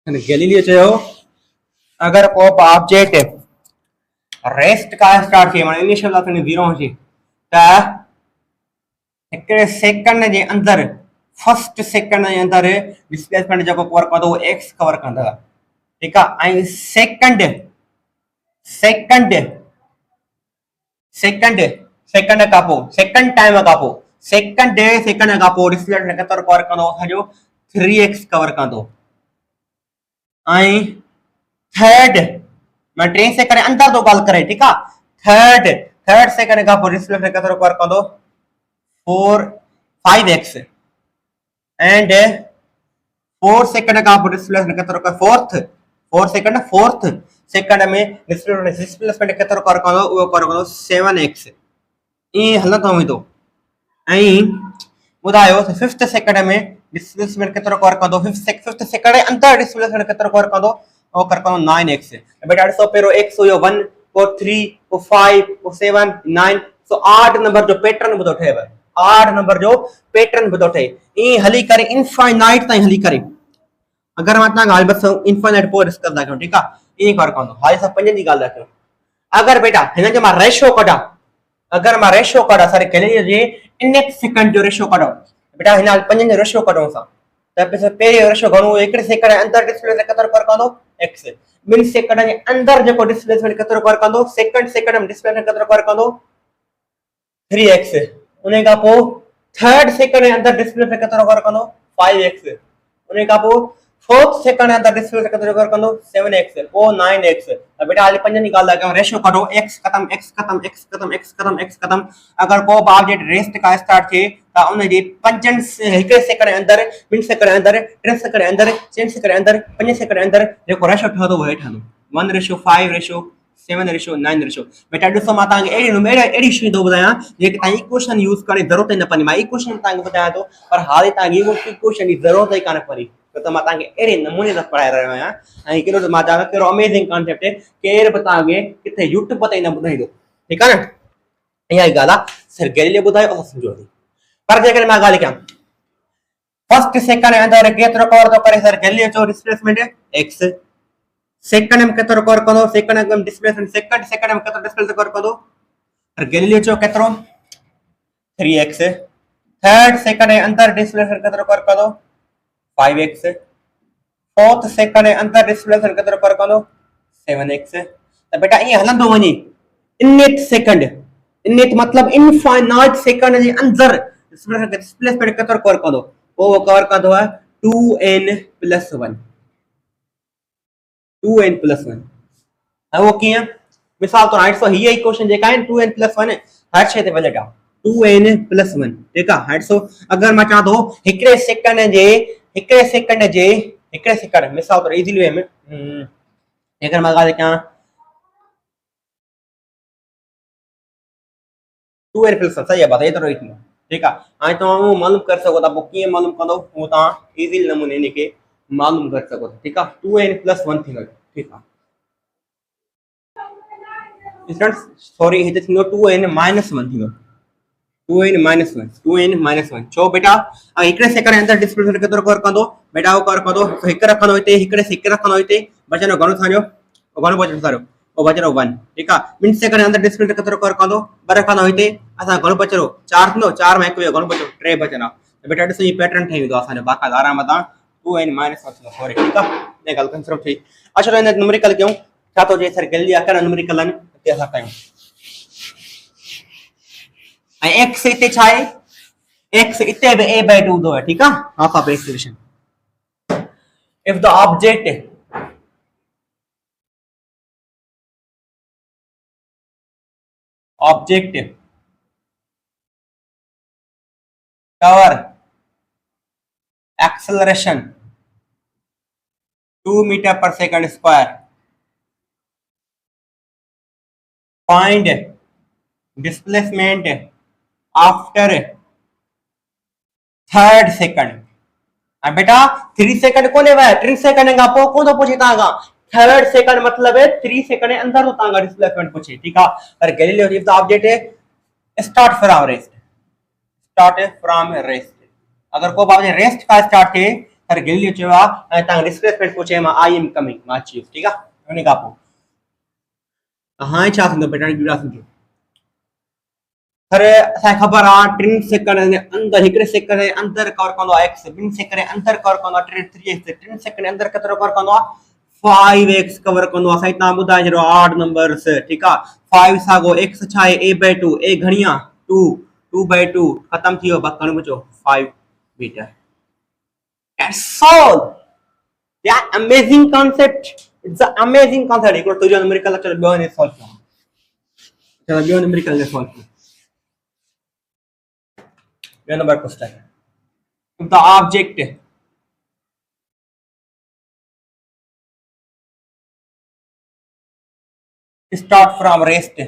गैलीलियो चयो अगरि को बि ऑब्जेक्ट रेस्ट खां स्टार्ट थिए माना इनिशियल वेलोसिटी 0 हुजे त हिकिड़े सेकंड जे अंदर फर्स्ट सेकंड जे अंदर डिस्प्लेसमेंट जेको कवर कंदो एक्स कवर कंदो, ठीकु आहे। ऐं सेकंड सेकंड सेकंड सेकंड खां पोइ सेकंड टाइम खां पोइ सेकंड खां पोइ डिस्प्लेसमेंट केतिरो कवर कंदो सॼो 3x कवर कंदो। ऐं थर्ड मां 3 सेकंड अंदर तो ॻाल्हि करे, ठीकु आहे। थर्ड सेकंड खां पोइ डिस्प्लेसमेंट केतिरो कवर कंदो 5x, एंड 4 सेकंड खां पोइ डिस्प्लेसमेंट केतिरो कर 4th सेकंड में डिस्प्लेसमेंट केतिरो कवर कंदो उहो कवर कंदो 7x, ईअं हलंदो वेंदो। ऐं ॿुधायो 5th सेकंड में डिस्प्लेसमेंट केतिरो कवर कंदो, 5th सेकंड जे अंदर डिस्प्लेसमेंट केतिरो कवर कंदो उहो कवर कंदो 9x। बेटा ॾिसो पहिरियों x हुयो 1, पोइ 3, पोइ 5, पोइ 7, 9, सो 8 नंबर जो पैटर्न बि थो ठहेव, 8 नंबर जो पैटर्न बि थो ठहे, ईअं हली करे इनफाइनाइट ताईं हली करे। अगरि मां तव्हां ॻाल्हि बसि इनफाइनाइट पोइ डिस्कस था कयूं, ठीकु आहे, ईअं कवर कंदो। हाणे असां 5 जी ॻाल्हि था कयूं। अगरि बेटा हिन जो मां रेशो कढां, अगरि मां रेशो कढां सर गैलीलियो जे इनएक्स सेकंड जो रेशो कढूं, बेटा हिन 5 जो रेशो कढूं असां त पहिरियों रेशो घणो, 1 सेकंड जे अंदर डिस्प्लेसमेंट केतिरो कवर कंदो x, 2 सेकंड जे अंदर जेको डिस्प्लेसमेंट केतिरो कवर कंदो, सेकंड में डिस्प्लेसमेंट केतिरो कवर कंदो 3x, उन खां पोइ थर्ड सेकंड जे अंदर डिस्प्लेसमेंट केतिरो कवर कंदो 5x, उन खां पोइ फोर्थ सेकंड जे अंदर डिस्प्लेसमेंट केतिरो कवर कंदो 7x, पोइ 9x। त बेटा हाली 5 जी ॻाल्हि था कयूं, रेशो कढो x खत्म x खत्म x खत्म x खत्म x खत्म। अगरि को बि ऑब्जेक्ट रेस्ट खां स्टार्ट थिए त उन जे 1 सेकंड जे अंदर, 2 सेकंड जे अंदर, 3 सेकंड जे अंदर, 4 सेकंड जे अंदर, 5 सेकंड जे अंदर जेको रेशो ठहंदो उहो ठहंदो 1:5:7:9। बेटा ॾिसो मां तव्हांखे अहिड़ी शइ थो ॿुधायां जेके तव्हां इक्वेशन यूज़ करण जी ज़रूरत ई न पवंदी। मां इक्वेशन तव्हांखे ॿुधायां थो, पर हाली तव्हांखे इक्वेशन जी ज़रूरत ई कान पवंदी, छो त मां तव्हांखे अहिड़े नमूने सां पढ़ाए रहियो आहियां। ऐं कहिड़ो मां चवां कहिड़ो अमेज़िंग कॉन्सेप्ट आहे, केर बि तव्हांखे किथे यूट्यूब ते न ॿुधाईंदो, ठीकु आहे न। इहा ई ॻाल्हि आहे, सर गैलीलियो ॿुधायो असां सम्झो। पर जेकॾहिं मां ॻाल्हि कयां फर्स्ट सेकंड जे अंदर केतिरो कवर थो करे, सर गैलीलियो चयो डिस्प्लेसमेंट x, सेकंड में केतिरो कवर कंदो, सेकंड में डिस्प्लेसमेंट सेकंड में केतिरो डिस्प्लेसमेंट कवर कंदो, और गैलीलियो चो केतिरो 3x, थर्ड सेकंड जे अंदर डिस्प्लेसमेंट केतिरो कवर कंदो 5x, फोर्थ सेकंड जे अंदर डिस्प्लेसमेंट केतिरो कवर कंदो 7x। त बेटा ये हलंदो वनी इनिट सेकंड, इनिट मतलब इनफाइनाइट सेकंड जे अंदर डिस्प्लेसमेंट केतिरो कवर कंदो, वो कवर कंदो है 2n+1, 2n+1। अब वो कीअं, मिसाल तौर हाइट सो हीअ इक्वेशन जेका है 2n+1 हर शइ ते वैलिड आहे 2n+1, ठीक आहे। हाइट सो अगर मां चाह तो हिकड़े सेकंड मिसाल तौर इजीली वे में अगर मां ॻाल्हि कयां 2n+1 सही आहे, बात एतिरो ई थींदो, ठीक आहे। हाणे तव्हां मालूम करे सघो था, पोइ कीअं मालूम कंदो उहो तव्हां इज़ी नमूने इनखे मालूम करे सघो था, ठीक आहे। 2n+1 थींदो, ठीक आहे स्टूडेंट्स, सॉरी हिते थींदो 2n-1 थींदो, 2n-1 छो बेटा हिकड़े सेकंड जे अंदर डिस्प्लेसमेंट केतिरो कवर कंदो बेटा, वो कवर कंदो हिकु रखंदो हिते, हिकु रखंदो हिते, बचंदो घणो थारियो, घणो बचंदो थारियो वो बचंदो 1, ठीक आहे। ॿिनि सेकंड जे अंदर डिस्प्लेसमेंट केतिरो कवर कंदो 2 रखंदो हिते, असां घणो बचंदो 4 थींदो, 4 में 1 वियो, घणो बचो 3 बचंदा। त बेटा ॾिसो ये पैटर्न ठही वेंदो असांजो बाक़ाइदा आराम सां 2n-1 थींदो, सॉरी, ठीक आहे, ये ॻाल्हि कंसिडर थी। अच्छा तो हिन न्यूमेरिकल कयूं छा थो चए सर, गैलीलियो कहिड़ा न्यूमेरिकल आहिनि हिते असां कयूं, ऐं x इते छा आहे, x इते बि a/2 हूंदो आहे, ठीक आहे, half of x division. If the object cover acceleration 2 meter per second square, find displacement after third second। बेटा 3 सेकंड कोने वे 3 सेकंड का पो को तो पूछे तागा, थर्ड सेकंड मतलब है 3 सेकंड के अंदर तो तागा डिस्प्लेसमेंट पूछे, ठीक है। और गैलीलियो इफ द ऑब्जेक्ट है स्टार्ट फ्रॉम रेस्ट, अगर को बाबे रेस्ट का स्टार्ट है तर गैलीलियो चवा तागा डिस्प्लेसमेंट पूछे मा आई एम कमिंग मा अचीव, ठीक है। उन्हें का पो हां छा थंदो बेटा गिरा थंदो, अरे असा खबर आ 3 सेकंड के अंदर, हिकड़े सेकंड के अंदर कवर कंदो x, 2 सेकंड के अंदर कवर कंदो 3x, 3 सेकंड के अंदर केतिरो कवर कंदो 5x कवर कंदो असां इतना बुधाए जरो 8 नंबर्स, ठीक आ। 5 सागो x छा है a/2, a घणिया 2, 2/2 खत्म थियो, बस घणो बचो 5 metre. That's all, that amazing concept, it's a amazing concept. एक तुझो न्यूमेरिकल चलो ॿियो ने सॉल्व कयो, चलो ॿियो न्यूमेरिकल ने सॉल्व कयो। Number question, if the object start from rest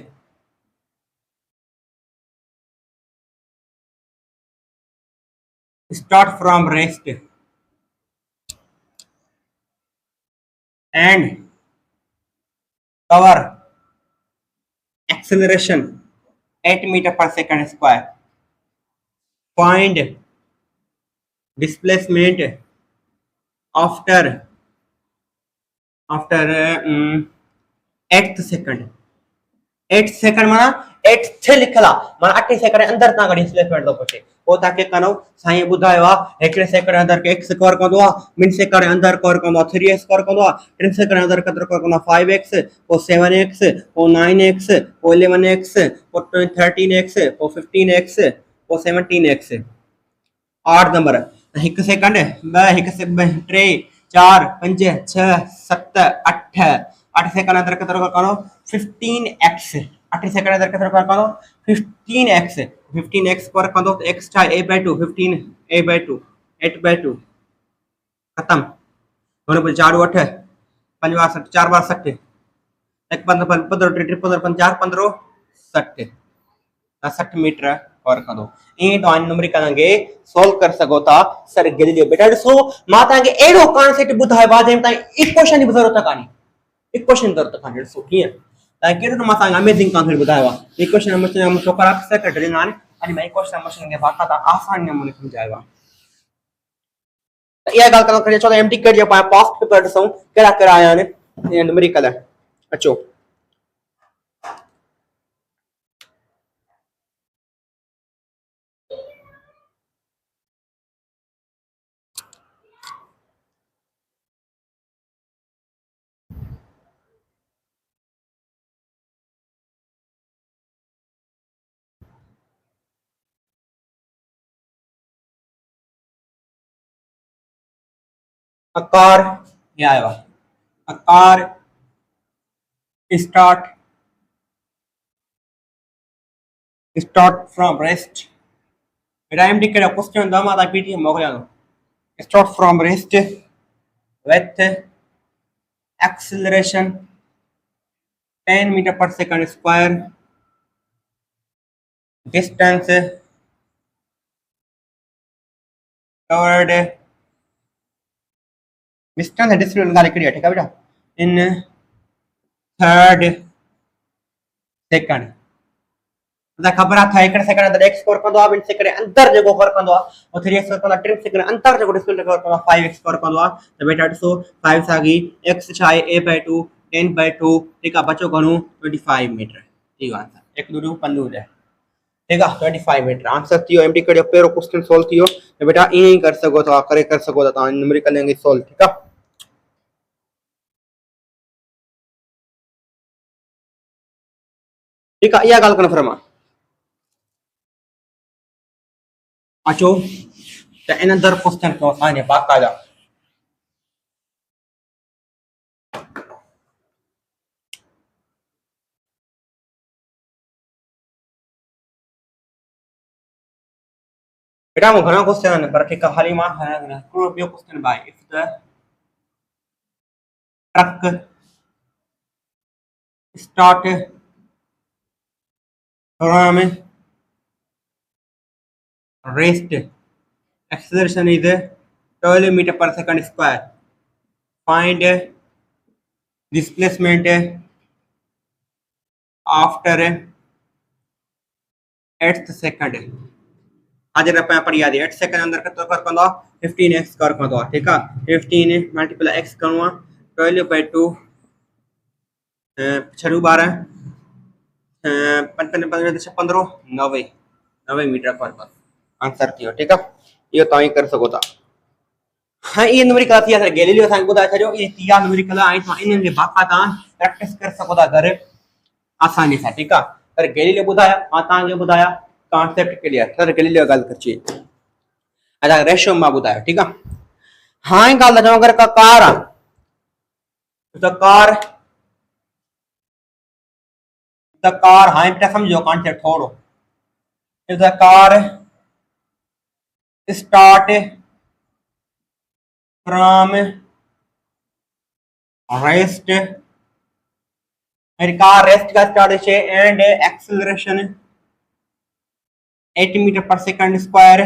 and cover acceleration 8 meter per second square, find displacement after 8th second। 8 second माना 8 थे लिखला माना 8 सेकंड अंदर ता डिस्प्लेसमेंट तो पूछे, ओ ताके कनो साईं बुधायो आ हिकड़े सेकंड अंदर के x कवर कंदो आ, मिन सेकंड अंदर कवर कंदो 3x कवर कंदो आ, 3 सेकंड अंदर केतिरो कवर कंदो 5x, पोइ 7x, पोइ 9x, पोइ 11x, पोइ 13x, पोइ 15x, पोइ 17x, 8 नंबर। हिकु सेकंड ब हिकु से 3 4 5 6 7 8 8 सेकंड अंदर केतिरो कवर कंदो 15x, 8 सेकंड अंदर केतिरो कवर कंदो 15x, 15x कवर कंदो त x छा a/2, 15 a/2 8/2 खत्म, होने पर 4 8 5 बार 60 4 बार 60 1 15 15 15 50 15 60 60 मीटर कवर कंदो। ई तो न्यूमेरिकल खे सॉल्व कर सको था सर गैलीलियो। बेटा ॾिसो मां तव्हांखे एड़ो कॉन्सेप्ट ॿुधायो आहे जंहिं ताईं इक्वेशन जी ज़रूरत कान्हे, इक्वेशन जी ज़रूरत कान्हे। ॾिसो कीअं तव्हांखे केॾो मां तव्हांखे अमेजिंग कॉन्सेप्ट ॿुधायो आहे। इक्वेशन मशीन छोकरा अक्सर कढंदा आहिनि, अॼु मां इक्वेशन मशीन खे बाक़ाइदा आसान नमूने सम्झायो आहे। इहा ॻाल्हि करणु खपे। चओ एमटी कट जो पास्ट पेपर ॾिसूं कहिड़ा कहिड़ा आया आहिनि। ये न्यूमेरिकल है। अचो a car, yeah, a car start from rest. Rhyme ticket a question dama da PT mogliano. Start from rest with acceleration 10 meter per second square, distance covered, distance distance गाली करिए ठीक है बेटा, in third second. मतलब खबर था एक second अंदर x स्क्वायर कंदो आप इन सेकंड अंदर जगो कर कंदो और 3x स्क्वायर कंदो 3 सेकंड अंदर जगो डिस्प्ले कर कंदो 5x स्क्वायर कंदो तो बेटा 5 सागी x छाई a/2 10/2 ठीक है बचो घणो 25 मीटर ठीक है आंसर 1 2 15 है ठीक है 25 मीटर आंसर थियो एमडी कड़ियो पेरो क्वेश्चन सॉल्व थियो तो बेटा यही कर सको तो करे कर सको तो ता न्यूमेरिकल लेंगे सॉल्व ठीक है ठीक है या गाल कन्फर्म अचो तो इन अंदर क्वेश्चन को असांजे बाकायदा बेटा वो घना क्वेश्चन है पर ठीक है खाली मां है को बियो question by if the truck start from rest acceleration is 12 meter per second square find displacement after 8th second आज रपा पर याद है 8 सेकंड अंदर कतो कर कंदो 15x कर कंदो ठीक है 15 मल्टीप्लाई x करूंगा 12/2 6 12 15 15 15 90 90 मीटर पर आंसर थियो ठीक है ये तो ही कर सको था हाँ ये न्यूमेरिकल थी सर गैलीलियो सांग बुधा छो ये तिया न्यूमेरिकल आई तो इनन के बाका ता प्रैक्टिस कर सको था घर आसानी से ठीक है सर गैलीलियो बुधाया आ ता के बुधाया कॉन्सेप्ट क्लियर सर गैलीलियो गल करची अच्छा रेशियो मा बुधाया ठीक है हां गाल दा अगर का कार आ तो कार हां बेटा समझो कॉन्सेप्ट थोड़ो the car start from rest मेरी कार रेस्ट का स्टार्ट है and acceleration 8 metre per second square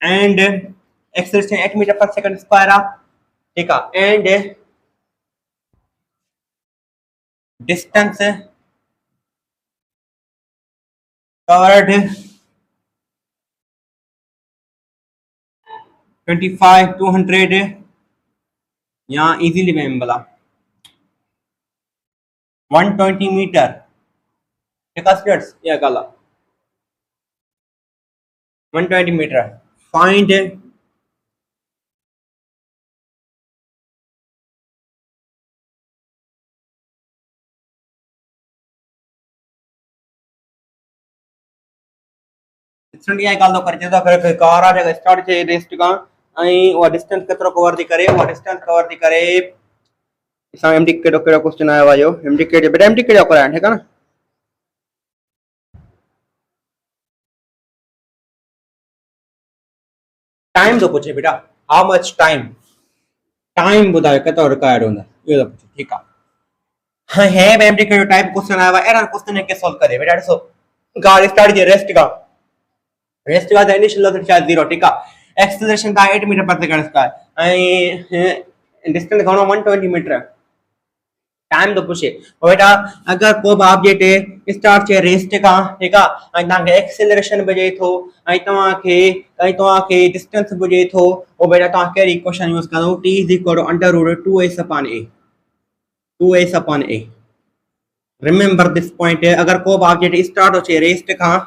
and acceleration 8 metre per second square ठीक है एंड डिस्टेंस कवर्ड 25 200 यहाँ इजीली मैं बोला 120 मीटर ठीक है ये गला 120 मीटर फाइंड इंडिया गाल तो करजे तो फिर कार आ जाएगा स्टार्ट से रेस्ट का आई वो डिस्टेंस केतरो कवर दी करे वो डिस्टेंस कवर दी करे इसा एमडी केडो केडो क्वेश्चन आया वायो एमडी केडो बेटा एमडी केडो करा ठीक है ना टाइम तो पूछे बेटा हाउ मच टाइम बुधायो केतो रिक्वायर्ड होंदा ये तो पूछे ठीक है हां है एमडी केडो टाइप क्वेश्चन आया वा एरा क्वेश्चन के सॉल्व करे बेटा सो गाड़ी स्टार्ट जे रेस्ट का इनिशियल वेलोसिटी 0 ठीक है एक्सेलरेशन था 8 मीटर पर सेकंड स्क्वायर आई डिस्टेंस घणो 120 मीटर टाइम तो पूछे और बेटा अगर को ऑब्जेक्ट है स्टार्ट से रेस्ट का ठीक है आई ताके एक्सेलरेशन बजे थो आई तवा के डिस्टेंस बजे थो और बेटा ता के इक्वेशन यूज करो t = √2s/a 2s upon a. Remember this point है, अगर को ऑब्जेक्ट स्टार्ट हो छे रेस्ट खां,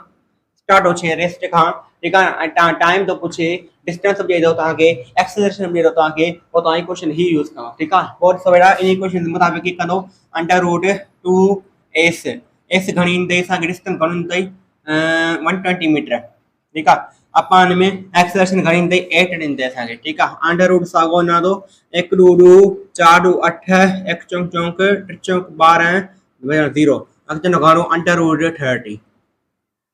स्टार्ट हो छे रेस्ट खां, ठीक है, टाइम तो पूछे, डिस्टेंस भी दो ताके, एक्सेलरेशन भी दो ताके, वो तो आई क्वेश्चन ही यूज करो, ठीक है। और सवेरा इन क्वेश्चन मुताबिक की करो अंडर रूट 2s, s घणी दे सा डिस्टेंस घणी दे 120 मीटर, ठीक है। अपन में एक्सेलरेशन घणी दे 8 ॾींदे असांखे, ठीक आहे। अंडर रूट सागो ना दो 1 2 2 4 2 8 1 चौक चौक 3 चौक 12 0 अॻिते न घणो अंडर रूट 30,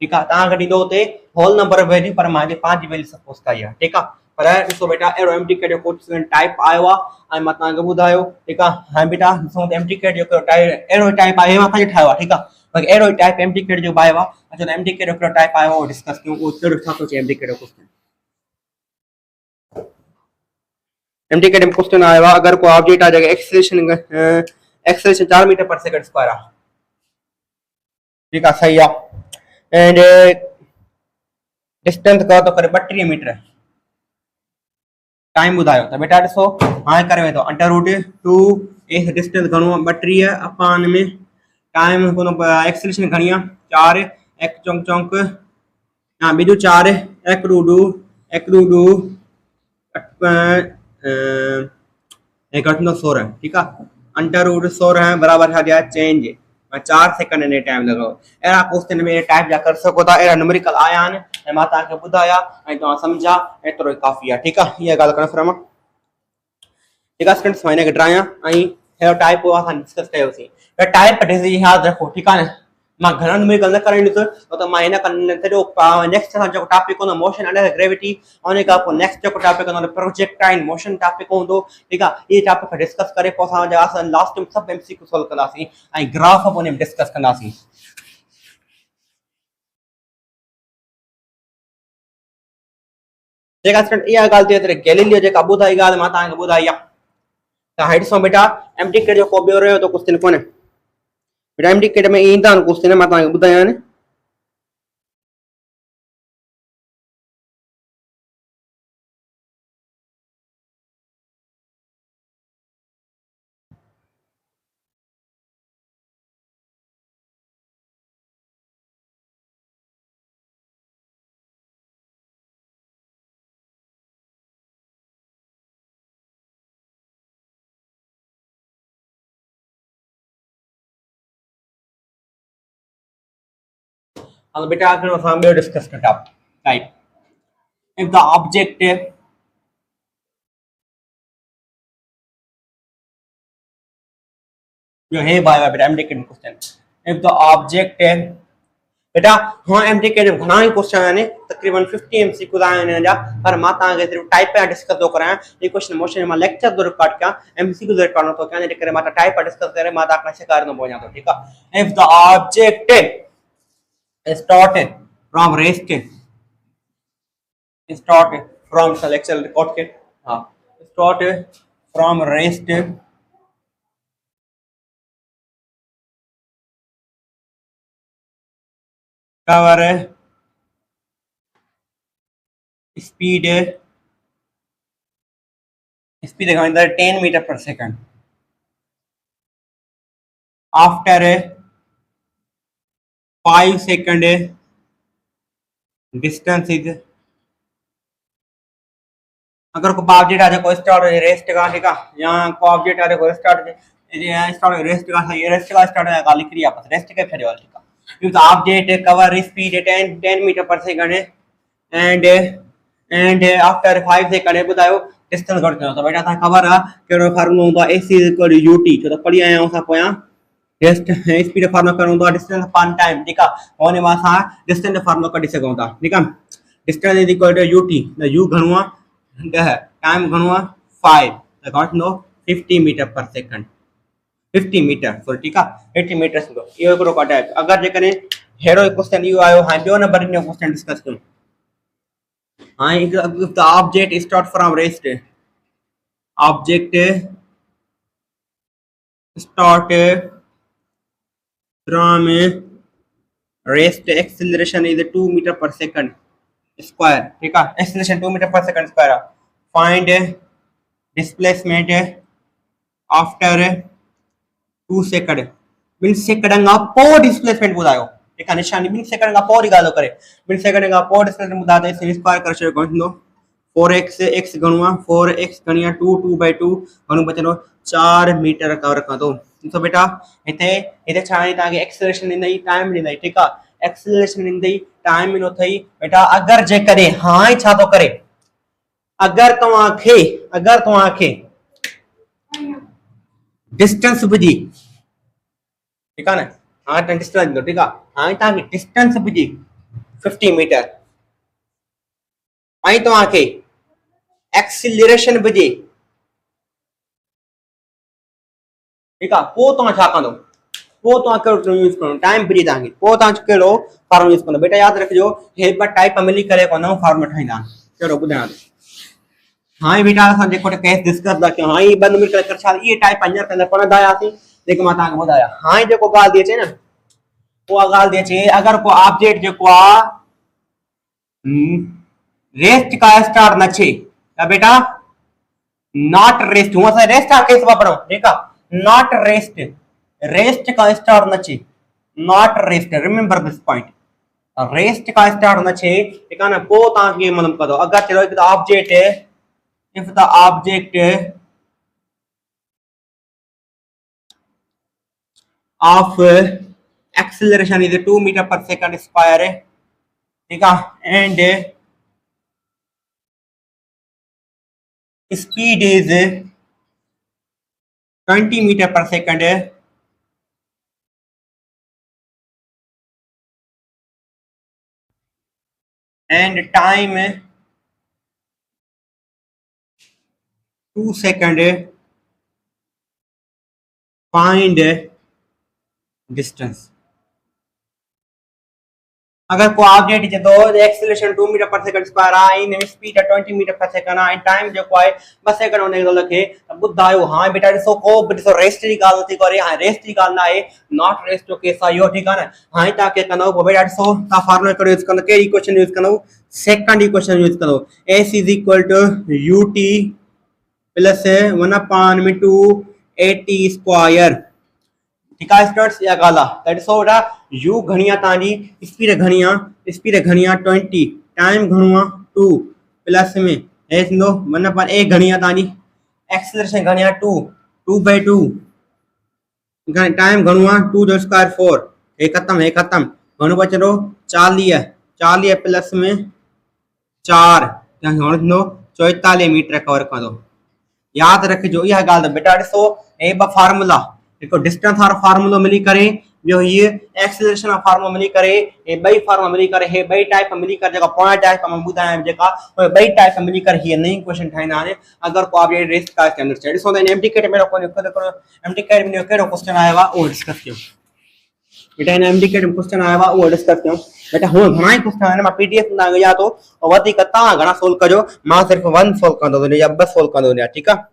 ठीक है। तव्हांखे ॾींदो हुते होल नंबर वैल्यू, पर मां हिते 5 वैल्यू सपोज कई आहे, ठीक आहे। पर ॾिसो बेटा अहिड़ो एमटीके जो क्वेश्चन टाइप आयो आहे ऐं मां तव्हांखे ॿुधायो, ठीक आहे। हाणे बेटा ॾिसो एमटीके जो टाइप अहिड़ो टाइप आहे, मां तव्हांखे ठाहियो आहे, ठीक आहे। बाक़ी अहिड़ो टाइप एमटीके जो आयो आहे, अचो त एमटीके जो कहिड़ो टाइप आयो आहे उहो डिस्कस कयूं। उहो कहिड़ो छा थो चए एमटीके जो क्वेश्चन, एमटीके जो क्वेश्चन आयो आहे, अगर को ऑब्जेक्ट आ जाएगा acceleration 4 metre per second square आहे, ठीक है, सही है। एंड डिस्टेंस कहो तो करे 32 मीटर, टाइम बुधायो तो बेटा ॾिसो हाणे करे वेठो अंडर रूट 2 ए डिस्टेंस घणो आहे 32 अपान में टाइम को एक्सेलरेशन घणी आहे 4 1 चौक चौक हां बिजू 4 1 2 2 1 2 2 एक 8 9 16, ठीक है। अंडर रूट 16 बराबर छा दिया चेंज 4 सेकंड ने टाइम लगाओ। अहिड़ा क्वेश्चन में टाइप जा कर सको था, अहिड़ा न्यूमेरिकल आया आहिनि ऐं मां तव्हांखे ॿुधाया ऐं तव्हां सम्झा, एतिरो ई काफ़ी आहे, ठीक आहे। इहा ॻाल्हि करणु फिर मां, ठीक आहे स्टूडेंट्स, मां हिनखे ड्रायां ऐं अहिड़ो टाइप असां डिस्कस कयोसीं। टाइप यादि रखो, ठीक आहे न। मां घणा न्यूमेरिकल न कराईंदुसि त मां हिन सॼो नेक्स्ट जेको टॉपिक हूंदो मोशन अंडर ग्रेविटी, उन खां पोइ नेक्स्ट जेको टॉपिक हूंदो प्रोजेक्टाइल मोशन टॉपिक हूंदो, ठीक आहे। इहे टॉपिक डिस्कस करे पोइ असां लास्ट में सभु एमसीक्यू सॉल्व कंदासीं ऐं ग्राफ बि उन में डिस्कस कंदासीं। ठीक आहे स्टूडेंट, इहा ॻाल्हि थी गैलीलियो जेका ॿुधाई ॻाल्हि मां तव्हांखे ॿुधाई आहे। त हाणे ॾिसो बेटा एमटीके जो को ॿियो रहियो त क्वेश्चन कोन्हे बेटा, एमटीके में ईंदा आहिनि क्वेश्चन, मां तव्हांखे ॿुधाया आहिनि। हाँ बेटा आखिर में हम डिस्कस करता टाइप if the object जो है बाय बेटा MTK question if the object बेटा हाँ एमटीके जो घणा ही क्वेश्चन आने तकरीबन 50 एमसीक्यू आने जा, पर मां ताके सिर्फ टाइप पे डिस्कस तो कराया। ये क्वेश्चन मोशन में लेक्चर दो रिकॉर्ड क्या एमसीक्यू दो रिकॉर्ड तो क्या ने करे मां टाइप पे डिस्कस करे मां ता कैसे कर न बोया तो, ठीक है। if the object started from rest, start from selection record के हाँ start from rest cover speed अंदर 10 metre per second after 5 second distance is अगर को ऑब्जेक्ट आ जाए को स्टार्ट रेस्ट का, ठीक है। यहाँ को ऑब्जेक्ट आ जाए को स्टार्ट स्टार्ट रेस्ट का ये रेस्ट का स्टार्ट है गाली क्रिया पर रेस्ट के फेरे वाली, ठीक है। If the object cover speed 10 metre per second and after 5 second बतायो डिस्टेंस घट कयो तो बेटा था खबर है केड़ो फार्मूला होंदा ac ut तो पढ़ी आया हूं पोया रेस्ट स्पीड फार्मूला करो तो डिस्टेंस अपॉन टाइम, ठीक है। होने में सा डिस्टेंस फार्मूला कढी सको था, ठीक है। Distance is equal to ut the u घणो है टाइम घणो है 5 तो घट नो 50 metre per second 50 metre sorry, ठीक है 80 मीटर सुनो यो एकरो कटा है। अगर जे कने हेरो क्वेश्चन यो आयो हां बियो नंबर इन क्वेश्चन डिस्कस करूं हां if the object start from rest object start from rest acceleration is 2 meter per second square, ठीक है। acceleration 2 meter per second square find displacement after 2 second ॿिनि सेकंड खां पोइ displacement ॿुधायो जेका निशानी ॿिनि सेकंड खां पोइ ॻाल्हि करे ॿिनि सेकंड खां पोइ डिस्प्लेसमेंट ॿुधायो त इसे स्क्वायर करे छॾियो घणो थींदो 4x x घणो आहे 4x घणी आहे 2 2/2 घणो बचंदो 4 मीटर कवर कंदो ॾिसो बेटा हिते हिते छा आहे तव्हांखे एक्सेलरेशन ॾींदई टाइम ॾींदई ठीकु आहे एक्सेलरेशन ॾींदई टाइम ॾिनो अथई बेटा अगरि जेकॾहिं हाणे छा थो करे अगरि तव्हांखे डिस्टेंस विझी ठीक है ना हाँ डिस्टेंस दो ठीक है हाँ तव्हांखे डिस्टेंस विझी 50 मीटर ऐं तव्हांखे एक्सीलरेशन विझी ठीक है पोइ तव्हां छा कंदो पोइ तव्हां कहिड़ो यूज़ करणो टाइम विझी तव्हांखे पोइ तव्हां कहिड़ो फॉर्म यूज़ कंदो बेटा यादि रखिजो हे ॿ टाइप मिली करे हिकु नओं फॉर्म ठाहींदा कहिड़ो ॿुधायां थो हाँ बेटा असां जेको केस डिस्कस था कयूं हाँ ये बंद मिल कर छा ये टाइप अञा कंदा पढ़ंदा आयासीं जेको मां तव्हांखे ॿुधाया हाँ जेको ॻाल्हि थी अचे न उहा ॻाल्हि थी अचे अगरि को ऑब्जेक्ट जेको आहे रेस्ट का स्टार न छे त बेटा नॉट रेस्ट हुआ सा रेस्ट आ केस वापरो ठीक है नॉट रेस्ट रेस्ट का स्टार न छे not rest remember this point rest का स्टार न छे ठीक है ना पोइ तव्हांखे मतलब कदो अगरि चलो हिकु object if the object of acceleration is 2 meter per second square ठीक है and speed is 20 meter per second and time 2 second find distance अगर को ऑब्जेक्ट जे तो acceleration 2 metre per second square आहे in speed 20 metre per second आहे time जेको आहे 2 second हुन जो लखे त ॿुधायो हां बेटा ॾिसो को ॾिसो रेस्ट जी ॻाल्हि थी करे हां रेस्ट जी ॻाल्हि न आहे नॉट रेस्ट जो केस आहे इहो ठीकु आहे न हाणे तव्हां के कंदो बेटा ॾिसो तव्हां फॉर्मूला कहिड़ो यूज़ कंदो कहिड़ी इक्वेशन यूज़ कंदो सेकंड इक्वेशन यूज़ कंदो s ut plus 1/2 at square ठीक है स्टूडेंट्स या गाला दैट इज ओरा u घणी आहे तव्हांजी स्पीड घणी आहे 20 टाइम घणो आहे 2 प्लस में हे थींदो 1/a घणी आहे तव्हांजी एक्सेलरेशन घणी आहे 2/2 टाइम घणो आहे 2 जो स्क्वायर 4 हे खत्म घणो बचंदो 40 प्लस में 4 घणो थींदो 44 मीटर कवर कंदो याद रखिजो इहा ॻाल्हि बेटा ॾिसो हे ॿ फार्मूला हिकु डिस्टेंस वारो फार्मूलो मिली करे ॿियो हीअ एक्सेलरेशन वारो फार्मूलो मिली करे हे ॿई फार्मूला मिली करे हे ॿई टाइप मिली करे जेका पोयां टाइप मां ॿुधायां जेका उहे ॿई टाइप मिली करे हीअ नई क्वेश्चन ठाहींदा आहिनि अगरि को ऑब्जेक्ट रेस्ट का स्टैंडर्ड चए ॾिसो त एमडीकेट में एमडीकेट में कहिड़ो क्वेश्चन आयो आहे उहो डिस्कस कयूं बेटा हिन एमडीकेट में क्वेश्चन आयो आहे उहो डिस्कस कयूं बेटा हूअं घणा ई क्वेश्चन आहिनि मां पीडीएफ तव्हांखे ॾियां थो वधीक तव्हां घणा सोल्व कजो मां सिर्फ़ु 1 सोल्व कंदो वञा या 2 सोल्व कंदो वञा ठीकु आहे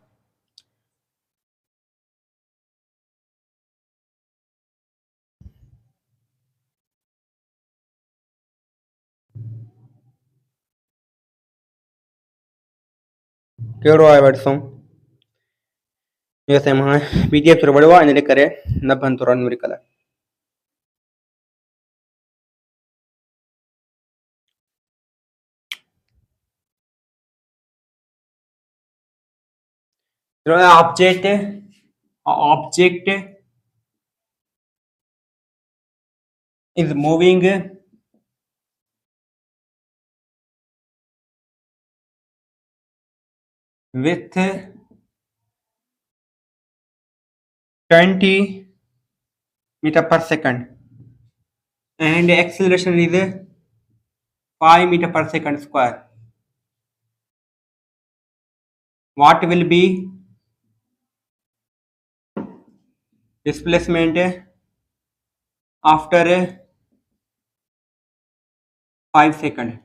कहिड़ो आहे वठूं इहो मां पीडीएफ थोरो वॾो आहे इन करे न बंदि थो रहनि वरी कल्ह object is moving with 20 meter per second and acceleration is 5 meter per second square. What will be displacement after 5 seconds?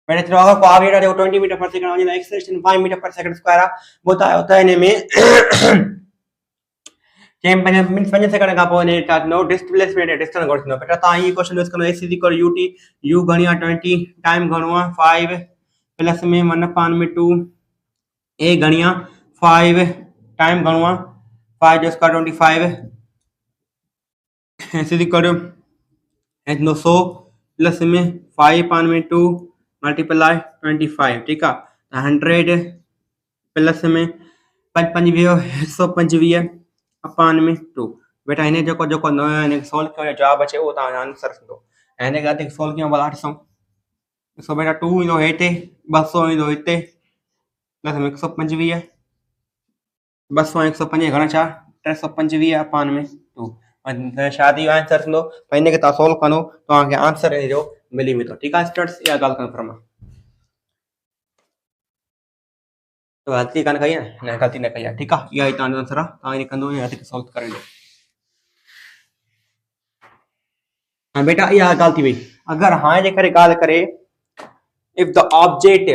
मैंने चलो अगर को ऑब्जेक्ट है 20 मीटर पर सेकंड और acceleration 5 metre per second square है बताया होता है इन्हें में टाइम 5 सेकंड का पोने नो डिस्प्लेसमेंट डिस्टेंस गणो बेटा ता ई क्वेश्चन यूज करो s ut u घणी 20 टाइम घणो 5 प्लस में 1/2 a घणी 5 टाइम घणो आहे 5 जो square 25 is equal to 900 plus में 5 पान में 2 मल्टीप्लाई 25 ठीक आहे 100 प्लस में 55 125 अपान में 2 बेटा हिन जेको जेको हिन सोल्व कयो जवाब अचे उहो तव्हांजो आंसर थींदो ऐं हिन खे सोल्व कयूं भला 800 ॾिसो बेटा 2 ईंदो हेठि 200 ईंदो हिते प्लस में 125 200 105 घणा छा 325 अपान में 2 शादी आंसर थींदो पर हिन खे तव्हां सोल्व कंदो तव्हांखे आंसर हिन जो मिली वेंदो ठीकु आहे स्टूडेंट्स इहा ॻाल्हि कंफर्म आहे तो गलती कान कई है न गलती न कई है ठीक है इहा तव्हांजो आंसर आहे तव्हां इन कंदो या हिते सोल्व करे ॾियो हाँ बेटा इहा ॻाल्हि थी वई अगरि हाणे जे करे ॻाल्हि करे if the object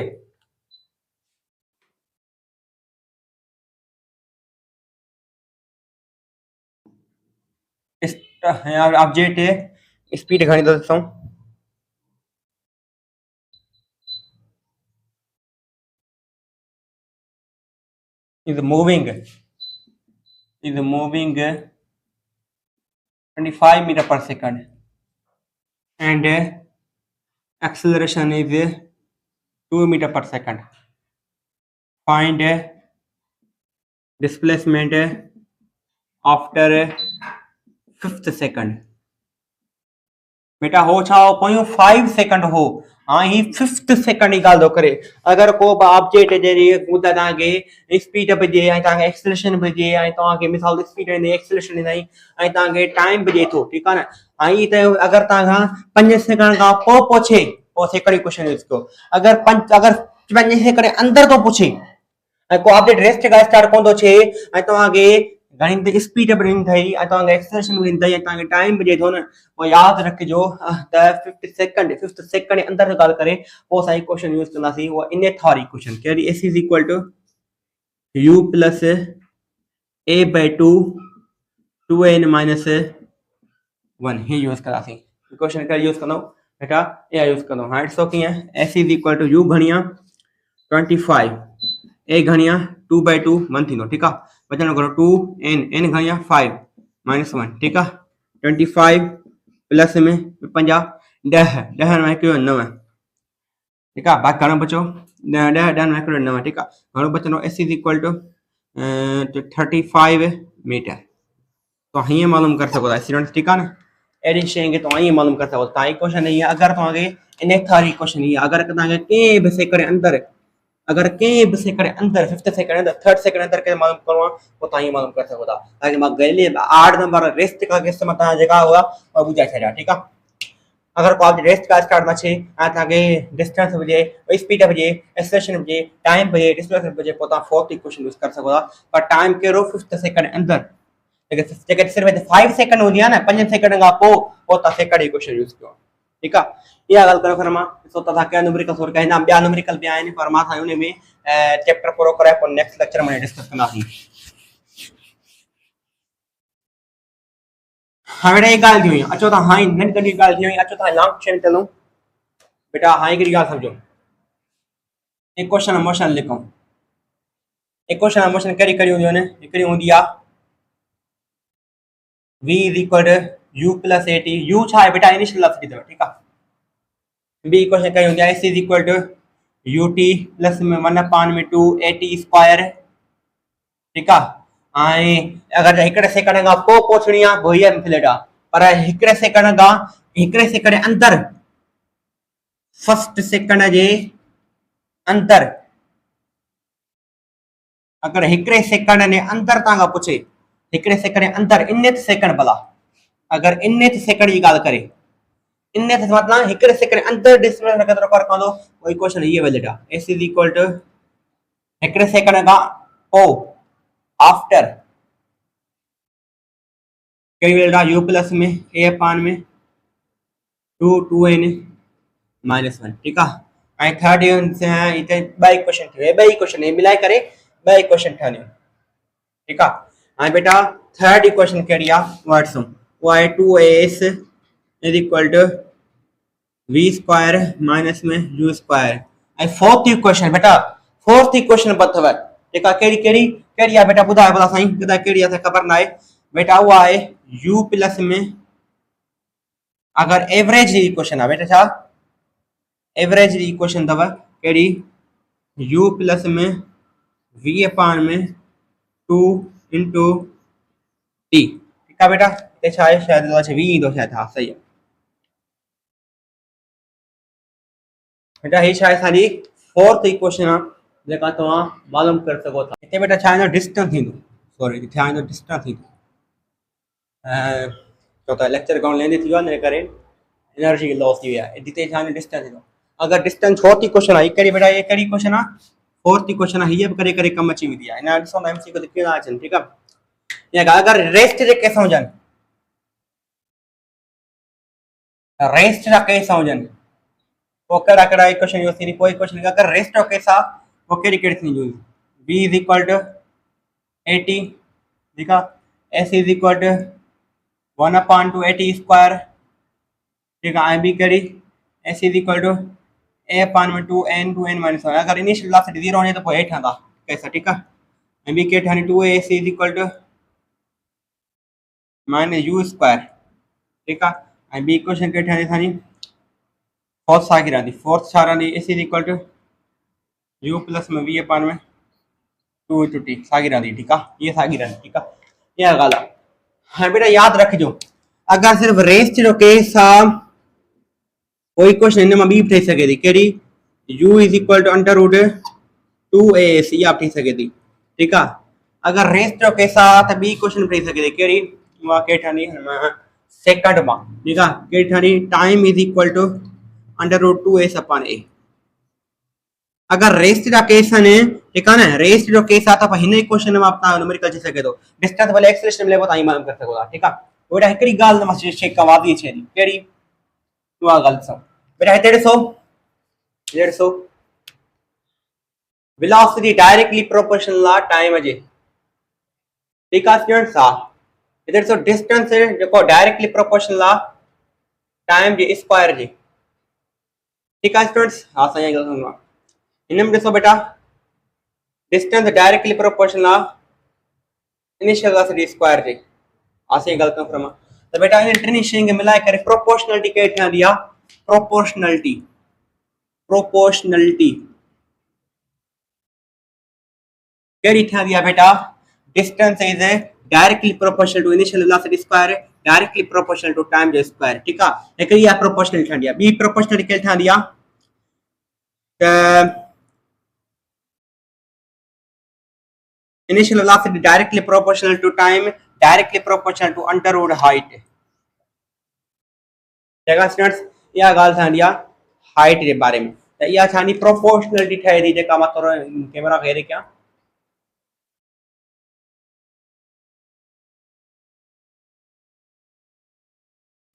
object speed घणी अथव ॾिसूं is moving 25 meter per second and acceleration is 2 meter per second. Find displacement after 5th second. बेटा हो छा 0.5 सेकंड हो हाँ ही 5th सेकंड जी ॻाल्हि थो करे अगर को बि ऑब्जेक्ट जहिड़ी ॿुधा तव्हांखे स्पीड बिजे ऐं तव्हांखे एक्सेलरेशन बिजे ऐं तव्हांखे मिसाल स्पीड ॾींदे एक्सेलरेशन ॾींदाई ऐं तव्हांखे टाइम बिजे थो ठीकु आहे न हाँ ही त अगरि तव्हां 5 सेकंड खां पोइ पुछे पोइ सेकंड जी क्वेश्चन यूज़ कयो अगरि 5 सेकंड जे अंदरि थो पुछे ऐं को ऑब्जेक्ट रेस्ट खां स्टार्ट कोन थो थिए ऐं तव्हांखे घणी स्पीड बि ॾिनी अथई ऐं तव्हांखे एक्सेलरेशन बि ॾिनी अथई ऐं तव्हांखे टाइम बि ॾिए थो न पोइ यादि रखिजो त 5th सेकंड जे अंदरि ॻाल्हि करे पोइ असां क्वेश्चन यूज़ कंदासीं उहा इनथ वारी क्वेश्चन कहिड़ी s is equal to u plus a by 2 2n minus 1 ही यूज़ कंदासीं क्वेश्चन कहिड़ी यूज़ कंदो बेटा इहा यूज़ कंदो हाणे ॾिसो कीअं s is equal to u घणी आहे 25 ए घणी आहे 2 बाई 2 1 थींदो ठीकु आहे बचण घणो 2n n घणी आहे 5 माइनस 1 ठीकु आहे 25 प्लस में 50 10 10 में हिकु 9 ठीकु आहे बाक़ी घणो बचो 10 में हिकु 9 ठीकु आहे घणो बचंदो s is equal to 35 metre तो हीअं मालूम करे सघो था स्टूडेंट्स ठीकु आहे न अहिड़ी शइ खे तव्हां ईअं मालूम करे सघो तव्हां क्वेश्चन इहा अगरि तव्हांखे इन थारी क्वेश्चन इहा अगरि तव्हांखे कंहिं बि सेकंड अंदरि अगर कंहिं बि सेकंड अंदर 5th सेकंड अंदर 3rd सेकंड अंदर के मालूम करो वो ताई मालूम कर सको था ताकि मां गले 8 नंबर रेस्ट का केस में ता जगह हुआ और बुझाई छड़ा ठीक है अगर को आप रेस्ट का स्टार्ट में छे आ ताके डिस्टेंस बजे स्पीड बजे एक्सेलरेशन बजे टाइम बजे डिस्प्लेसमेंट बजे पोता 4th क्वेश्चन यूज कर सको था पर टाइम केरो 5th सेकंड अंदर लेकिन सिर्फ 5 सेकंड होंदी है ना 5 सेकंड का पोता सेकंड क्वेश्चन यूज कयो ठीक है इहा ॻाल्हि करो फिर मां ॾिसो त तव्हां न्यूमेरिकल सोल्व कया ॿिया न्यूमेरिकल बि आहिनि पर मां हुन में चैप्टर पूरो कराए पोइ नेक्स्ट लेक्चर में डिस्कस कंदासीं हाणे ये ॻाल्हि थी हुई अचो तव्हां हाई नंढी नंढी ॻाल्हि थी हुई अचो तव्हां लॉन्ग क्वेश्चन चलो बेटा हाई हिकिड़ी ॻाल्हि सम्झो एक क्वेश्चन मोशन लिखो एक क्वेश्चन मोशन कहिड़ी कहिड़ी हूंदियूं आहिनि हिकिड़ी हूंदी आहे v is equal to u plus at u छा आहे बेटा इनिशियल वेलोसिटी अथव ठीकु आहे बी क्वेश्चन कहिड़ी हूंदी आहे s is equal to ut plus में 1/2 at स्क्वायर ठीकु आहे ऐं अगरि हिकिड़े सेकंड खां पोइ पहुचणी आहे पोइ हीअ इंफिनिट आहे पर हिकिड़े सेकंड जे अंदरि 1st सेकंड जे अंदरि अगर हिकिड़े सेकंड जे अंदरि तव्हां खां पुछे हिकिड़े सेकंड जे अंदरि इनथ सेकंड भला अगर इनथ सेकंड जी ॻाल्हि करे इनथ मतलब हिकिड़े सेकंड अंदरि डिस्प्लेसमेंट केतिरो कर कंदो वही क्वेश्चन ये वैलिड आहे s इज इक्वल टू हिकिड़े सेकंड खां पोइ आफ्टर कहिड़ी वैलिड आहे u प्लस में a अपान में 2n माइनस 1 ठीकु आहे ऐं थर्ड हिते ॿई क्वेश्चन थिए ॿई क्वेश्चन मिलाए करे ॿई क्वेश्चन ठहंदियूं ठीकु आहे ऐं बेटा थर्ड इक्वेशन कहिड़ी आहे वठसूं उहा आहे 2as is equal to v square minus में u स्क्वायर ऐं फोर्थ इक्वेशन बेटा फोर्थ इक्वेशन अथव जेका कहिड़ी कहिड़ी कहिड़ी आहे बेटा ॿुधायो भला साईं ॿुधाए कहिड़ी आहे ख़बर न आहे बेटा उहा आहे u प्लस में अगर एवरेज जी इक्वेशन आहे बेटा छा एवरेज जी इक्वेशन अथव कहिड़ी u प्लस में v अपान में 2 इंटू टी ठीकु आहे बेटा हिते छा आहे शायदि v ईंदो शायदि हा सही आहे बेटा ही छा आहे असांजी फोर्थ इक्वेशन आहे जेका तव्हां मालूम करे सघो था हिते बेटा छा ईंदो डिस्टेंस थींदो सॉरी छा ईंदो डिस्टेंस थींदो छो त लेक्चर करणु लेंदी थी वियो आहे हिन करे एनर्जी लॉस थी वई आहे हिते छा ईंदो डिस्टेंस थींदो अगरि डिस्टेंस फोर्थ इक्वेशन आहे कहिड़ी बेटा ये कहिड़ी इक्वेशन आहे फोर्थ इक्वेशन आहे हीअ बि करे करे कमु अची वेंदी आहे हिन ॾिसो था एमसीक्यू ते कहिड़ा अचनि ठीकु आहे या अगरि रेस्ट जे केस हुजनि रेस्ट जा केस हुजनि पोइ कहिड़ा कहिड़ा इक्वेशन यूज़ थींदी पोइ इक्वेशन अगरि रेस्ट जो केस आहे पोइ कहिड़ी कहिड़ी थींदी v इज इक्वल टू 80 ठीकु आहे s is equal to 1 upon two 80 square ठीकु आहे ऐं ॿी कहिड़ी s is equal to a upon में 2n 2n माइनस 1 अगरि इनिशियल वेलोसिटी 0 हुजे त पोइ हेठि हूंदा केस ठीकु आहे ऐं ॿी कहिड़ी ठहंदी 2as is equal to minus u square ठीकु आहे ऐं ॿी इक्वेशन कहिड़ी ठहंदी असांजी फोर्थ साॻी रहंदी फोर्थ छा रहंदी s is equal to u plus में v अपान में 2 इंटू टी साॻी रहंदी ठीकु आहे इहा साॻी रहंदी ठीकु आहे इहा ॻाल्हि आहे हाणे बेटा यादि रखिजो अगरि सिर्फ़ु रेस्ट जो केस आहे पोइ इक्वेशन हिन मां ॿी बि ठही सघे थी कहिड़ी u is equal to under root 2as इहा बि ठही सघे थी ठीकु आहे अगरि रेस्ट जो केस आहे त ॿी इक्वेशन ठही सघे थी कहिड़ी उहा कहिड़ी ठहंदी सेकंड मां ठीकु आहे कहिड़ी ठहंदी time is equal to under root 2s upon a अगर रेस्ट जा केस आहिनि ठीकु आहे न रेस्ट जो केस आहे त हिन इक्वेशन में तव्हां न्यूमेरिकल अची सघे थो डिस्टेंस भले एक्सेलरेशन मिले तव्हां मालूम करे सघो था ठीकु आहे बेटा हिकिड़ी ॻाल्हि मां चेक कयां वादी अचे थी कहिड़ी उहा ॻाल्हि ॾिसो बेटा हिते ॾिसो वेलोसिटी डायरेक्टली प्रोपोर्शनल आहे टाइम जे ठीकु आहे स्टूडेंट्स हा हिते ॾिसो डिस्टेंस जेको डायरेक्टली प्रोपोर्शनल आहे टाइम जे स्क्वायर जे ठीकु आहे स्टूडेंट्स हा साईं ॻाल्हि सम्झो हिन में ॾिसो बेटा डिस्टेंस डायरेक्टली प्रोपोर्शनल आहे इनिशियल वेलोसिटी स्क्वायर जे आसे ॻाल्हि कयूं फिर मां त बेटा इन टिनी शयुनि खे मिलाए करे प्रोपोर्शनलिटी कहिड़ी ठहंदी आहे प्रोपोर्शनलिटी कहिड़ी ठहंदी आहे बेटा distance is directly proportional to initial velocity square directly proportional to time जो स्क्वायर ठीकु आहे हिकिड़ी आहे प्रोपोर्शनल ठहंदी आहे ॿी प्रोपोर्शनलिटी कहिड़ी ठहंदी आहे त initial velocity directly proportional to time directly proportional to under root height देखा स्टूडेंट्स या ॻाल्हि ठहंदी आहे हाइट जे बारे में त इहा छानी प्रोपोर्शनलिटी ठहे थी जेका मां थोरो कैमरा खे हेरे कयां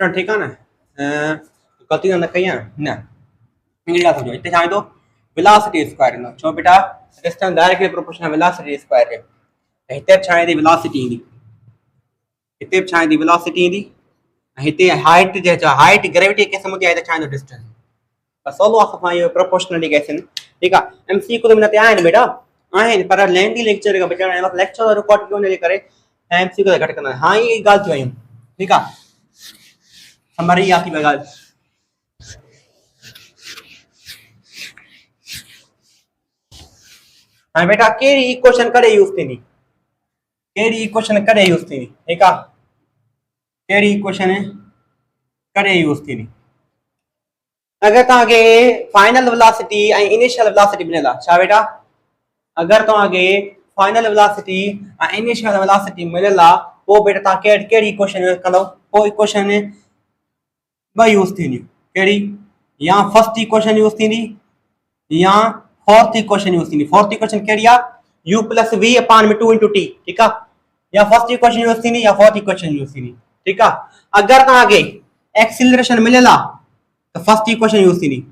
ठीकु आहे न ग़लती न कई आहे न हिकिड़ी ॻाल्हि सम्झो हिते छा ईंदो वेलोसिटी स्क्वायर ईंदो छो बेटा distance directly proportional velocity square जे हिते छा ईंदी वेलोसिटी ईंदी हिते छा ईंदी वेलोसिटी ईंदी हिते हाइट जे हाइट ग्रेविटी केस मुंहिंजी आहे त छा ईंदो डिस्टेंस बस सवलो आहे सफ़ा इहो प्रोपोर्शनलिटी केस ठीकु आहे एमसीक्यू त हिन ते आहिनि बेटा आहिनि पर लेंदी लेक्चर खां बचाइण लेक्चर रिकॉर्ड कयो हुनजे करे एमसीक्यू त घटि कंदा हाणे इहा ॻाल्हि थी वयूं ठीकु आहे समरी आहे थी ॻाल्हि हाणे बेटा कहिड़ी इक्वेशन कॾहिं यूज़ थींदी कहिड़ी इक्वेशन कॾहिं यूज़ थींदी ठीकु आहे कहिड़ी इक्वेशन कॾहिं यूज़ थींदी अगरि तव्हांखे फाइनल वेलोसिटी ऐं इनिशियल वेलोसिटी मिलियल आहे छा बेटा अगरि तव्हांखे फाइनल वेलोसिटी ऐं इनिशियल वेलोसिटी मिलियल आहे पोइ बेटा तव्हां कहिड़ी इक्वेशन यूज़ कंदव पोइ इक्वेशन ॿ यूज़ थींदियूं कहिड़ी या फर्स्ट इक्वेशन यूज़ थींदी या फोर्थ इक्वेशन यूज़ थींदी फोर्थ इक्वेशन कहिड़ी आहे u प्लस v अपान में 2 इंटू टी ठीकु आहे या फर्स्ट इक्वेशन यूज़ थींदी या फोर्थ इक्वेशन यूज़ थींदी ठीकु आहे अगरि तव्हांखे एक्सीलरेशन मिलियल आहे त फर्स्ट इक्वेशन यूज़ थींदी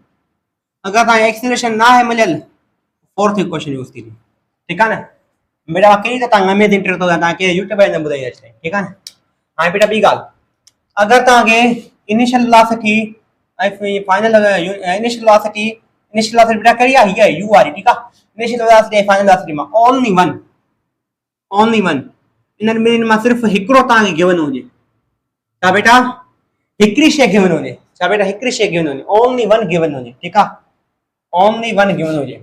अगरि तव्हांखे एक्सीलरेशन न आहे मिलियल फोर्थ इक्वेशन यूज़ थींदी ठीकु आहे न बेटा कहिड़ी त तव्हां अमेज़िंग ट्रिक थो तव्हांखे यूट्यूब ते ॿुधाई अचे ठीकु आहे न हाणे बेटा ॿी ॻाल्हि अगरि तव्हांखे इनिशियल वेलोसिटी ऐं फाइनल इनिशियल वेलोसिटी बेटा कहिड़ी आहे हीअ u वारी ठीकु आहे इनिशियल वेलोसिटी ऐं फाइनल वेलोसिटी मां ओनली वन ओनली वन। इन्हनि ॿिन्हिनि मां सिर्फ़ु हिकिड़ो तव्हांखे गिवन हुजे। छा बेटा? हिकिड़ी शइ गिवन हुजे। छा बेटा? हिकिड़ी शइ गिवन हुजे, ओनली वन गिवन हुजे। ठीकु आहे, ओनली वन गिवन हुजे।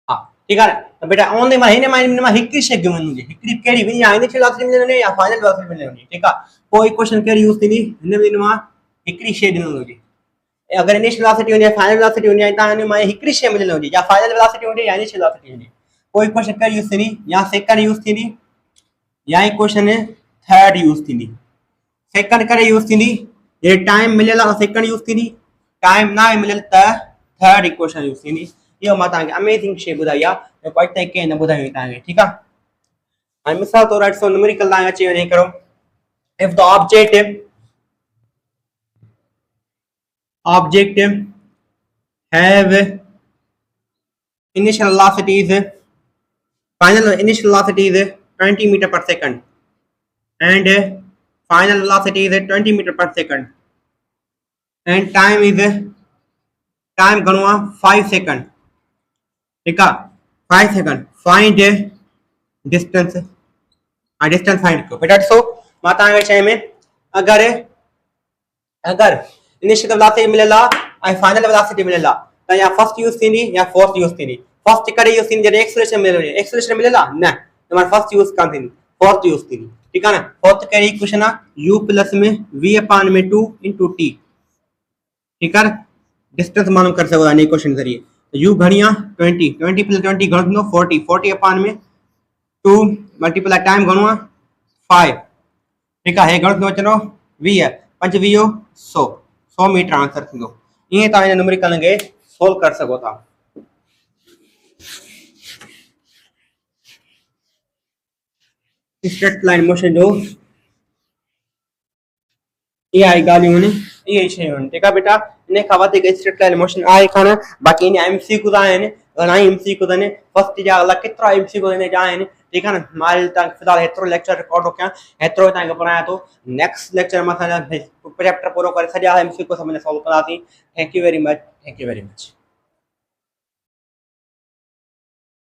हा ठीक है। तो बेटा ओनली वन हिन मां हिकिड़ी शइ गिवन हुजे, हिकिड़ी कहिड़ी बि, या इनिशियल वेलोसिटी मिलंदी हुजे या फाइनल वेलोसिटी मिलंदी हुजे। ठीकु आहे, कोई क्वेश्चन कहिड़ी यूज़ थींदी, हिन ॿिन्हिनि मां हिकिड़ी शइ ॾिनल हुजे। अगर इनिशियल वेलोसिटी हुजे, फाइनल वेलोसिटी हुजे, तव्हां हिन मां हिकिड़ी शइ मिलंदी हुजे, या फाइनल वेलोसिटी हुजे या इनिशियल वेलोसिटी हुजे, कोई क्वेश्चन कहिड़ी यूज़ थींदी, या सेकंड यूज़ थींदी, या ही क्वेश्चन थर्ड यूज़ थींदी। सेकंड करे यूज़ थींदी, जे टाइम मिलियल आहे सेकंड यूज़ थींदी, टाइम ना मिलियल त थर्ड इक्वेशन यूज़ थींदी। इहो मां तव्हांखे अमेजिंग शइ ॿुधाई आहे, जेको अॼु ताईं कंहिं न ॿुधाई हुई तव्हांखे। ठीकु आहे, हाणे मिसाल तौरु ॾिसो, न्यूमेरिकल तव्हांखे अची वञे हिकिड़ो, if the object have initial velocity is final initial velocity is 20 meter per second and final velocity is 20 meter per second and time घणो आहे 5 सेकंड। ठीकु आहे, 5 second. Find distance, distance find कयो। बेटा ॾिसो, मां तव्हांखे चए में अगरि इनिशियल वेलोसिटी मिलियल आहे ऐं फाइनल वेलोसिटी मिलियल आहे, त या फर्स्ट यूज़ थींदी या फोर्थ यूज़ थींदी। फर्स्ट कॾहिं यूज़ थींदी, जॾहिं एक्सेलरेशन मिलियल हुजे। एक्सेलरेशन मिलियल आहे न, त मां फर्स्ट यूज़ कान थींदी, फोर्थ यूज़ थींदी। ठीकु आहे न। फोर्थ कहिड़ी इक्वेशन आहे, u प्लस में v/2 इंटू t। ठीकु आहे, डिस्टेंस मालूम करे सघो था इन इक्वेशन ज़रिए। u घणी आहे 20, 20 प्लस 20 घणो थींदो 40, 40/2 मल्टीप्लाई टाइम घणो आहे 5। ठीकु आहे, हे घणो थींदो अचंदो 20, 5 20 100, 100 मीटर आंसर थींदो। ईअं तव्हां हिन न्यूमेरिकल खे सोल्व करे सघो था। स्ट्रेट लाइन मोशन जो इहा आहे ॻाल्हियूं आहिनि, इहे ई शयूं आहिनि। ठीकु आहे बेटा, इन खां वधीक स्ट्रेट लाइन मोशन आहे कान। बाक़ी इन MCQ आहिनि, घणा ई MCQ आहिनि, फर्स्ट जा अलाए केतिरा MCQ इन जा आहिनि। ठीकु आहे न। मां तव्हांखे फ़िलहाल हेतिरो लेक्चर रिकॉर्ड थो कयां, हेतिरो तव्हांखे पढ़ायां थो। नेक्स्ट लेक्चर में असां चैप्टर पूरो करे सॼा MCQ सभिनी सोल्व कंदासीं। Thank you very much, thank you very much.